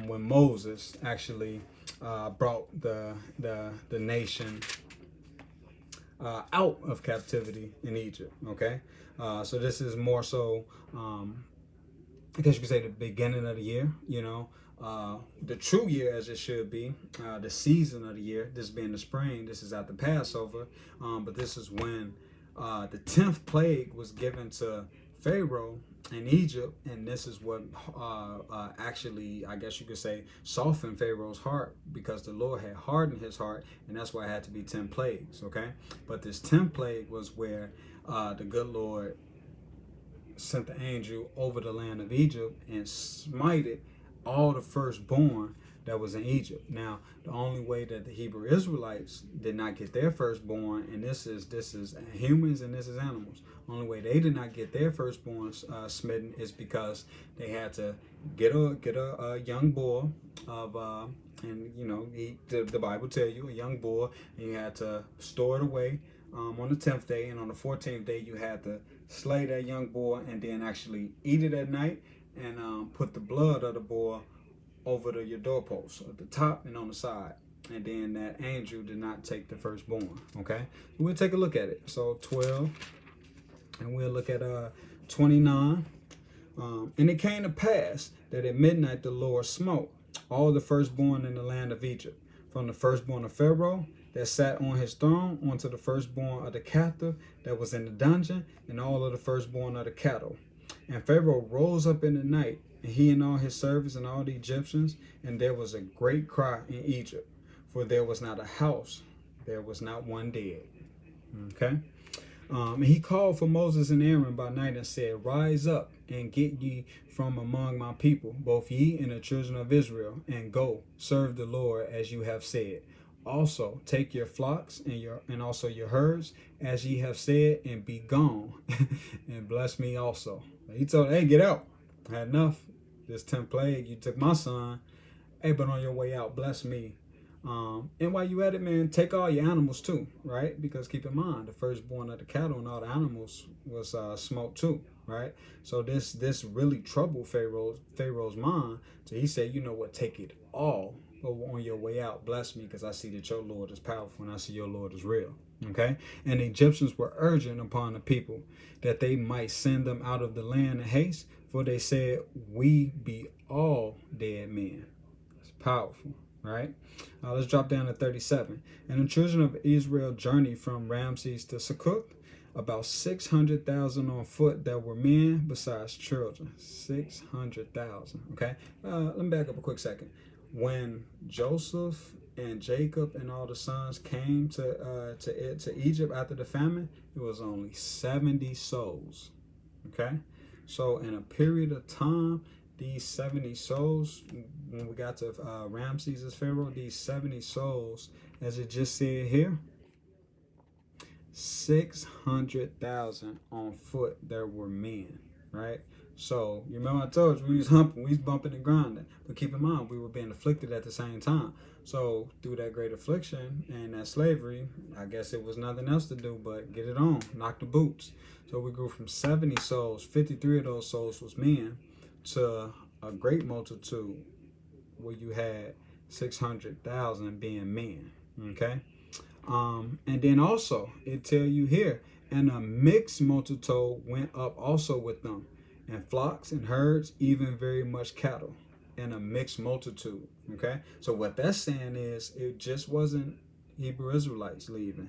when Moses actually brought the nation out of captivity in Egypt. Okay, so this is more so, I guess you could say, the beginning of the year. The true year as it should be, the season of the year. This being the spring. This is after Passover, but this is when the 10th plague was given to Pharaoh in Egypt, and this is what actually, I guess you could say, softened Pharaoh's heart, because the Lord had hardened his heart, and that's why it had to be 10 plagues, okay? But this 10th plague was where the good Lord sent the angel over the land of Egypt and smited all the firstborn that was in Egypt. Now, the only way that the Hebrew-Israelites did not get their firstborn, and this is humans and this is animals, only way they did not get their firstborn smitten is because they had to get a young bull of and the Bible tell you, a young bull, and you had to store it away on the 10th day, and on the 14th day you had to slay that young bull and then actually eat it at night, and put the blood of the bull over your doorposts at the top and on the side. And then that angel did not take the firstborn. Okay, we'll take a look at it. So 12, and we'll look at 29. And it came to pass that at midnight the Lord smote all the firstborn in the land of Egypt, from the firstborn of Pharaoh that sat on his throne, unto the firstborn of the captive that was in the dungeon, and all of the firstborn of the cattle. And Pharaoh rose up in the night, and he and all his servants and all the Egyptians, and there was a great cry in Egypt, for there was not a house, there was not one dead. Okay? And he called for Moses and Aaron by night and said, Rise up and get ye from among my people, both ye and the children of Israel, and go serve the Lord as you have said. Also take your flocks and also your herds, as ye have said, and be gone, and bless me also. He told, hey, get out. I had enough. This 10th plague, you took my son. Hey, but on your way out, bless me. And while you at it, man, take all your animals too, right? Because keep in mind, the firstborn of the cattle and all the animals was smoked too, right? So this really troubled Pharaoh's mind. So he said, you know what, take it all. but on your way out, bless me, because I see that your Lord is powerful and I see your Lord is real. Okay? And the Egyptians were urgent upon the people that they might send them out of the land in haste, for they said, we be all dead men. It's powerful, right? Let's drop down to 37. And the children of Israel journeyed from Ramses to Succoth, about 600,000 on foot that were men besides children. 600,000. Okay? Let me back up a quick second. When Joseph and Jacob and all the sons came to Egypt after the famine, it was only 70 souls. Okay? So in a period of time, these 70 souls, when we got to Ramses as Pharaoh, these 70 souls, as it just said here, 600,000 on foot there were men, right? So you remember I told you we was humping, we was bumping and grinding, but keep in mind we were being afflicted at the same time. So through that great affliction and that slavery, I guess it was nothing else to do but get it on, knock the boots. So we grew from 70 souls, 53 of those souls was men, to a great multitude where you had 600,000 being men. Okay. And then also it tell you here, and a mixed multitude went up also with them, and flocks and herds, even very much cattle, and a mixed multitude. Okay, so what that's saying is it just wasn't Hebrew-Israelites leaving,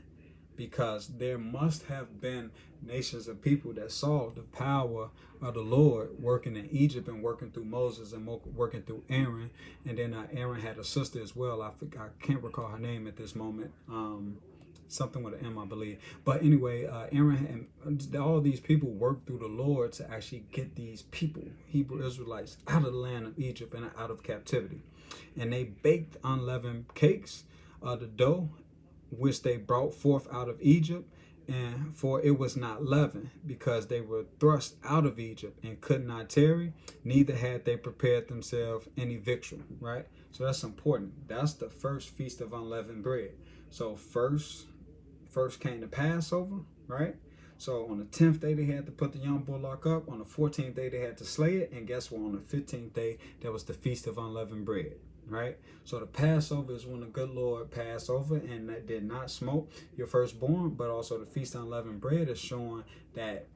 because there must have been nations of people that saw the power of the Lord working in Egypt and working through Moses and working through Aaron. And then Aaron had a sister as well. I can't recall her name at this moment. Something with an M, I believe. But anyway, Aaron and all these people worked through the Lord to actually get these people, Hebrew Israelites, out of the land of Egypt and out of captivity. And they baked unleavened cakes of the dough, which they brought forth out of Egypt, and for it was not leavened, because they were thrust out of Egypt and could not tarry, neither had they prepared themselves any victual, right? So that's important. That's the first feast of unleavened bread. So first came the Passover, right? So on the 10th day, they had to put the young bullock up. On the 14th day, they had to slay it. And guess what? On the 15th day, there was the Feast of Unleavened Bread, right? So the Passover is when the good Lord passed over and that did not smote your firstborn, but also the Feast of Unleavened Bread is showing that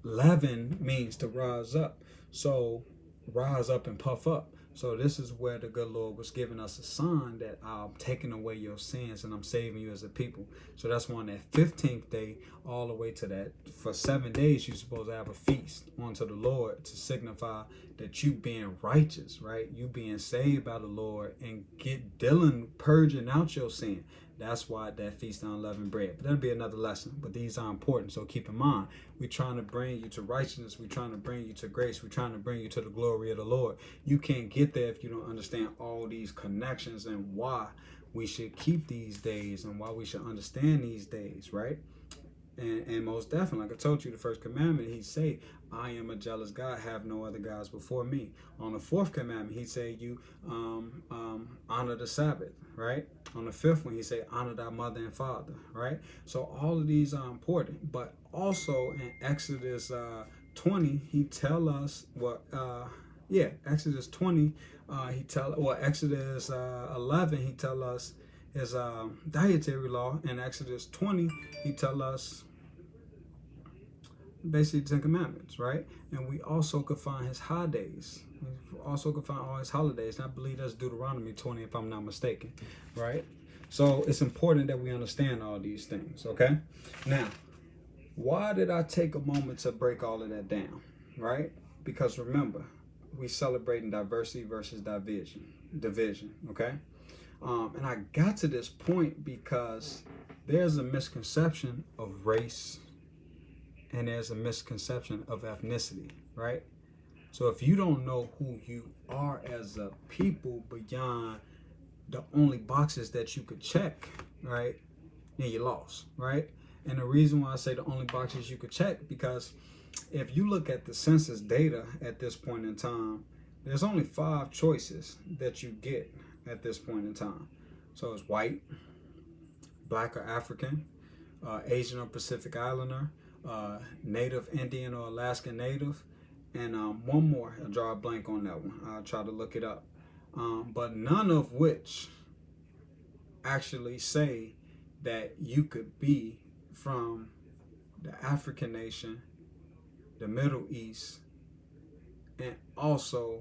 leaven means to rise up. So rise up and puff up. So this is where the good Lord was giving us a sign that I'm taking away your sins and I'm saving you as a people. So that's on that 15th day all the way to that. For 7 days, you're supposed to have a feast unto the Lord to signify that you being righteous, right? You being saved by the Lord and purging out your sin. That's why that feast on unleavened bread. But that'll be another lesson. But these are important. So keep in mind, we're trying to bring you to righteousness. We're trying to bring you to grace. We're trying to bring you to the glory of the Lord. You can't get there if you don't understand all these connections and why we should keep these days and why we should understand these days, right? And most definitely, like I told you, the first commandment, he say, I am a jealous God, have no other gods before me. On the fourth commandment, he say, you honor the Sabbath, right? On the fifth one, he say, honor thy mother and father, right? So all of these are important. But also in Exodus 20, he tell us what, Exodus 20, Exodus 11, he tell us his dietary law. In Exodus 20, he tell us basically the Ten Commandments, right? And we also could find his holidays. We also could find all his holidays. And I believe that's Deuteronomy 20, if I'm not mistaken, right? So it's important that we understand all these things, okay? Now, why did I take a moment to break all of that down, right? Because remember, we celebrating diversity versus division, okay? And I got to this point because there's a misconception of race and there's a misconception of ethnicity, right? So if you don't know who you are as a people beyond the only boxes that you could check, right, then you're lost, right? And the reason why I say the only boxes you could check, because if you look at the census data at this point in time, there's only 5 choices that you get at this point in time. So it's white, black or African, Asian or Pacific Islander, Native Indian or Alaskan Native, and one more. I'll draw a blank on that one. I'll try to look it up. but none of which actually say that you could be from the African nation, the Middle East, and also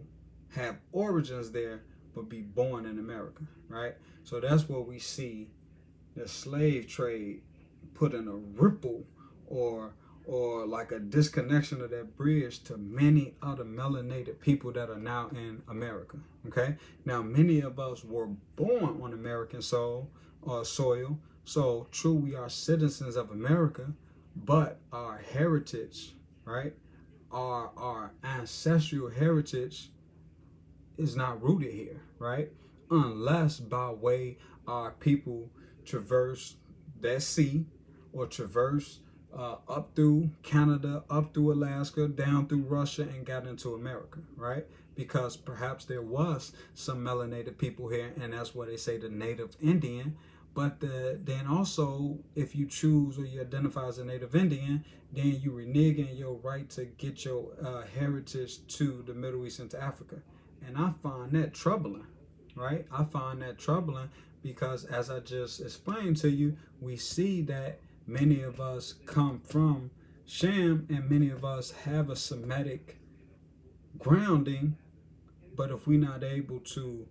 have origins there, but be born in America, right? So that's where we see the slave trade put in a ripple or like a disconnection of that bridge to many other melanated people that are now in America. Okay, now many of us were born on American soil, so true, we are citizens of America, but our heritage, right, our ancestral heritage is not rooted here, right? Unless by way our people traverse that sea or traverse up through Canada, up through Alaska, down through Russia, and got into America, right? Because perhaps there was some melanated people here, and that's what they say the native Indian. But then also, if you choose or you identify as a native Indian, then you renege on your right to get your heritage to the Middle East and to Africa. And I find that troubling, right? I find that troubling because, as I just explained to you, we see that many of us come from Shem and many of us have a Semitic grounding. But if we're not able to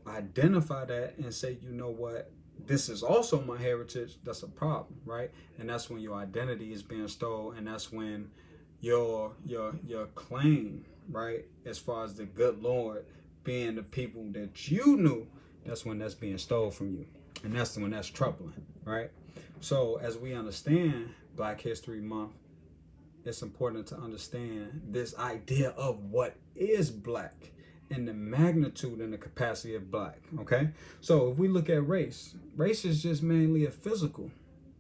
identify that and say, you know what, this is also my heritage, that's a problem, right? And that's when your identity is being stolen, and that's when your claim, right, as far as the good Lord being the people that you knew, that's when that's being stolen from you. And that's when that's troubling, right? So as we understand Black History Month, it's important to understand this idea of what is black and the magnitude and the capacity of black, okay? So if we look at race is just mainly a physical,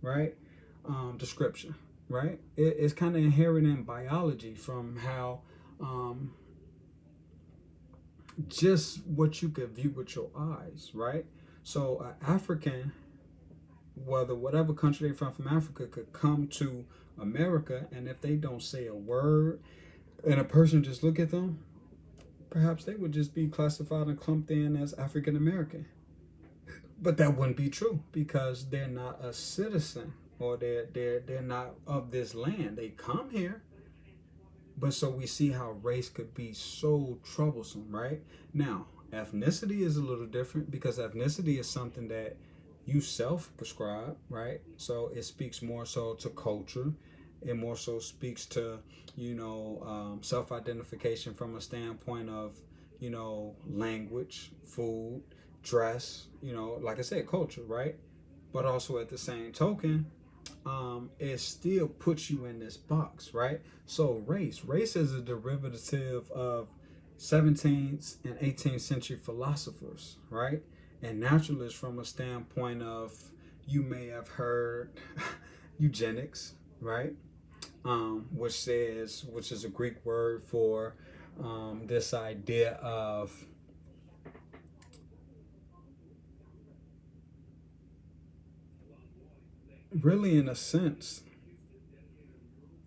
right, description, right? It's kind of inherent in biology from how just what you could view with your eyes, right? So African, whatever country they're from Africa, could come to America, and if they don't say a word and a person just look at them, perhaps they would just be classified and clumped in as African American. But that wouldn't be true because they're not a citizen, or they're not of this land. They come here. But so we see how race could be so troublesome, right? Now, ethnicity is a little different because ethnicity is something that you self-prescribe, right? So it speaks more so to culture. It more so speaks to, self-identification from a standpoint of, language, food, dress, like I said, culture, right? But also at the same token, it still puts you in this box, right? So race is a derivative of 17th and 18th century philosophers, right? And naturalists from a standpoint of, you may have heard eugenics, right? Which is a Greek word for this idea of really, in a sense,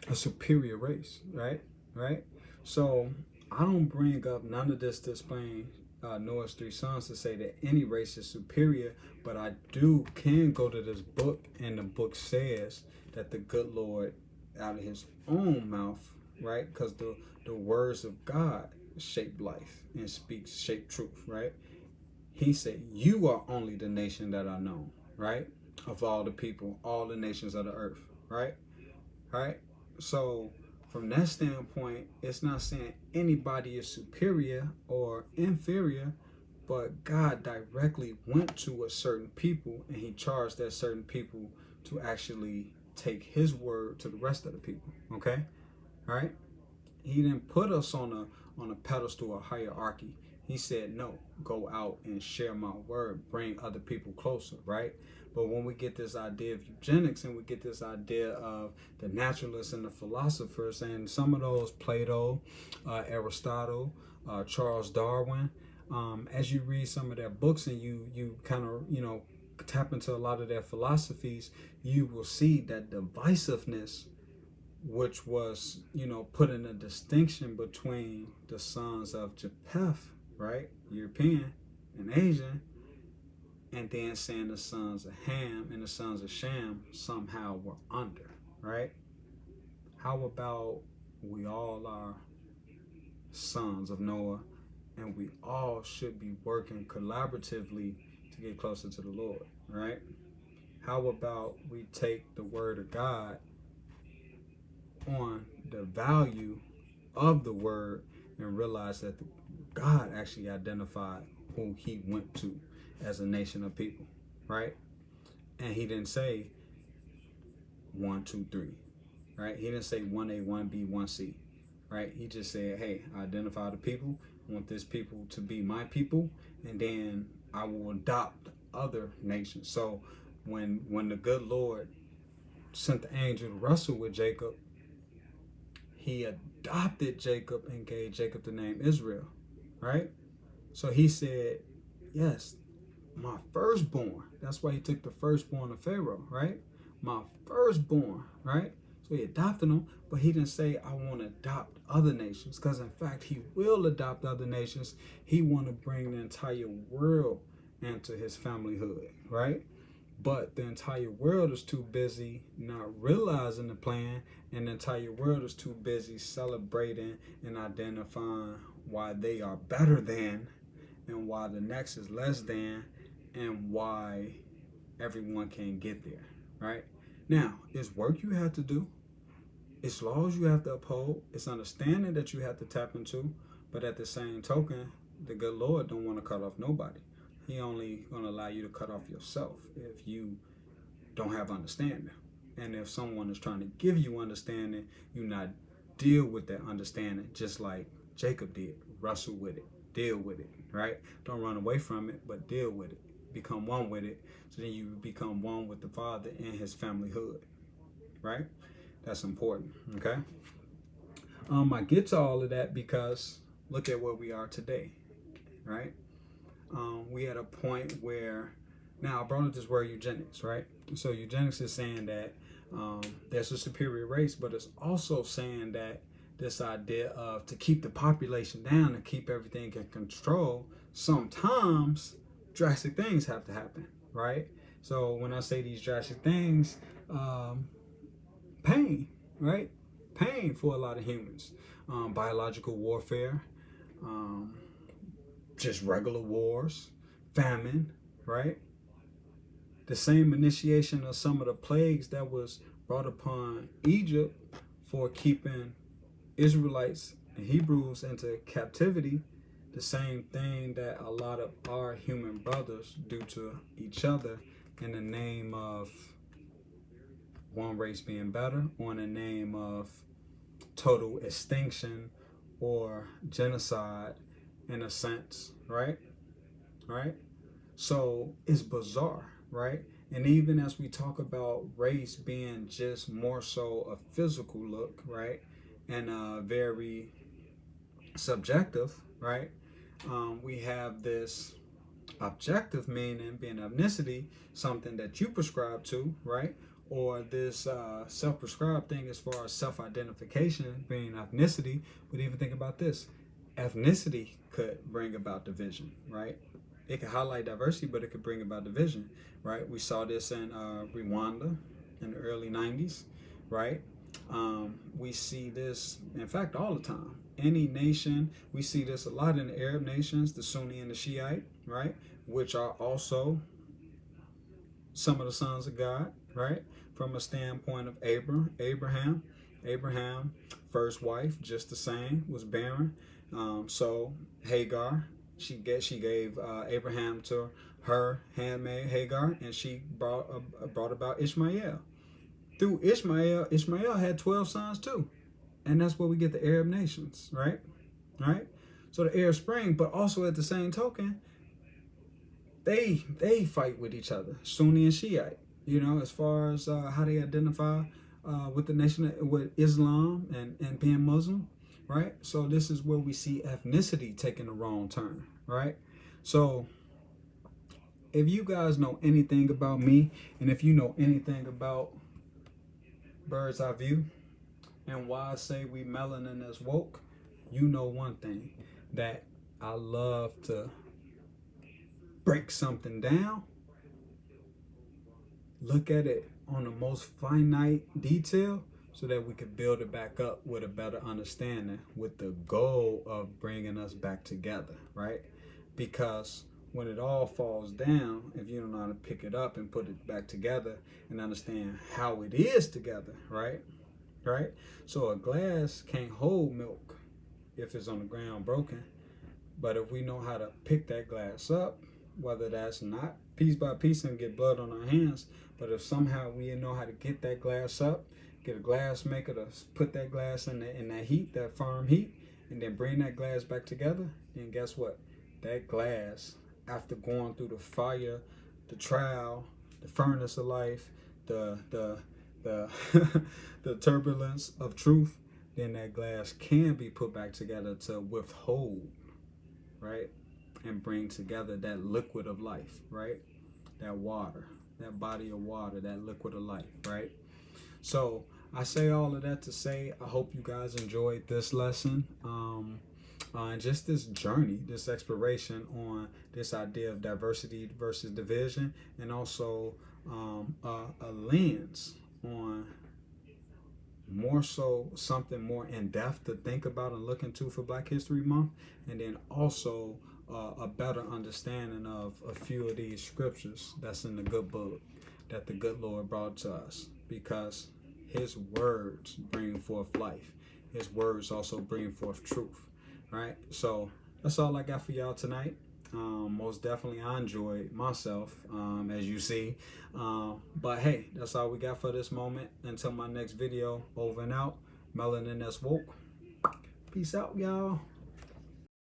a superior race, right? Right? So I don't bring up none of this to explain Noah's three sons to say that any race is superior, but I can go to this book, and the book says that the good Lord, out of his own mouth, right? Because the words of God shape life and shape truth, right? He said, you are only the nation that I know, right? Of all the people, all the nations of the earth, right? Right? So from that standpoint, it's not saying anybody is superior or inferior, but God directly went to a certain people and he charged that certain people to actually take his word to the rest of the people, okay? All right? He didn't put us on a pedestal or hierarchy. He said, no, go out and share my word, bring other people closer, right? But when we get this idea of eugenics and we get this idea of the naturalists and the philosophers, and some of those, Plato, Aristotle, Charles Darwin, as you read some of their books and you kind of, tap into a lot of their philosophies, you will see that divisiveness, which was, put in a distinction between the sons of Japheth right? European and Asian, and then saying the sons of Ham and the sons of Shem somehow were under, right? How about we all are sons of Noah, and we all should be working collaboratively to get closer to the Lord, right? How about we take the word of God on the value of the word and realize that God actually identified who he went to as a nation of people, right? And he didn't say 1, 2, 3, right? He didn't say 1A, 1B, 1C, right? He just said, hey, I identify the people. I want this people to be my people, and then I will adopt other nations. So when the good Lord sent the angel to wrestle with Jacob, he adopted Jacob and gave Jacob the name Israel, right? So he said, yes, my firstborn. That's why he took the firstborn of Pharaoh, right? My firstborn, right? So he adopted him, but he didn't say, I want to adopt other nations, because in fact, he will adopt other nations. He want to bring the entire world into his familyhood, right? But the entire world is too busy not realizing the plan, and the entire world is too busy celebrating and identifying why they are better than, and why the next is less than, and why everyone can't get there, right? Now, it's work you have to do. It's laws you have to uphold. It's understanding that you have to tap into. But at the same token, the good Lord don't want to cut off nobody. He only going to allow you to cut off yourself if you don't have understanding. And if someone is trying to give you understanding, you not deal with that understanding just like Jacob did. Wrestle with it. Deal with it, right? Don't run away from it, but deal with it. Become one with it, so then you become one with the Father and his familyhood, right? That's important, okay? I get to all of that because look at where we are today, right? We at a point where, now I brought up this word eugenics, right? So eugenics is saying that there's a superior race, but it's also saying that this idea of to keep the population down and keep everything in control, sometimes drastic things have to happen, right? So when I say these drastic things, pain, right? Pain for a lot of humans. Biological warfare, just regular wars, famine, right? The same initiation of some of the plagues that was brought upon Egypt for keeping Israelites and Hebrews into captivity, the same thing that a lot of our human brothers do to each other in the name of one race being better, or in the name of total extinction or genocide in a sense, right? Right? So it's bizarre, right? And even as we talk about race being just more so a physical look, right? And very subjective, right? We have this objective meaning being ethnicity, something that you prescribe to, right? Or this self-prescribed thing as far as self-identification being ethnicity. But even think about this. Ethnicity could bring about division, right? It could highlight diversity, but it could bring about division, right? We saw this in Rwanda in the early 90s, right? We see this, in fact, all the time. Any nation, we see this a lot in the Arab nations, the Sunni and the Shiite, right? Which are also some of the sons of God, right? From a standpoint of Abraham, first wife, just the same, was barren. So Hagar, she gave Abraham to her handmaid Hagar, and she brought about Ishmael. Through Ishmael had 12 sons too. And that's where we get the Arab nations, right? Right? So the Arab Spring, but also at the same token, they fight with each other, Sunni and Shiite, you know, as far as how they identify with the nation, with Islam and being Muslim, right? So this is where we see ethnicity taking the wrong turn, right? So if you guys know anything about me, and if you know anything about Bird's Eye View, and why I say we melanin is woke, you know one thing, that I love to break something down, look at it on the most finite detail, so that we could build it back up with a better understanding, with the goal of bringing us back together, right? Because when it all falls down, if you don't know how to pick it up and put it back together and understand how it is together, right? Right? So a glass can't hold milk if it's on the ground broken. But if we know how to pick that glass up, whether that's not piece by piece and get blood on our hands, but if somehow we know how to get that glass up, get a glass maker to put that glass in that heat, that firm heat, and then bring that glass back together, then guess what? That glass, after going through the fire, the trial, the furnace of life, the the turbulence of truth, then that glass can be put back together to withhold, right? And bring together that liquid of life, right? That water, that body of water, that liquid of life, right? So I say all of that to say, I hope you guys enjoyed this lesson. And just this journey, this exploration on this idea of diversity versus division, and also a lens on more so something more in depth to think about and look into for Black History Month, and then also a better understanding of a few of these scriptures that's in the good book that the good Lord brought to us, because his words bring forth life. His words also bring forth truth, right? So that's all I got for y'all tonight. Most definitely I enjoyed myself, as you see. But hey, that's all we got for this moment. Until my next video, over and out. Melanin that's woke. Peace out, y'all.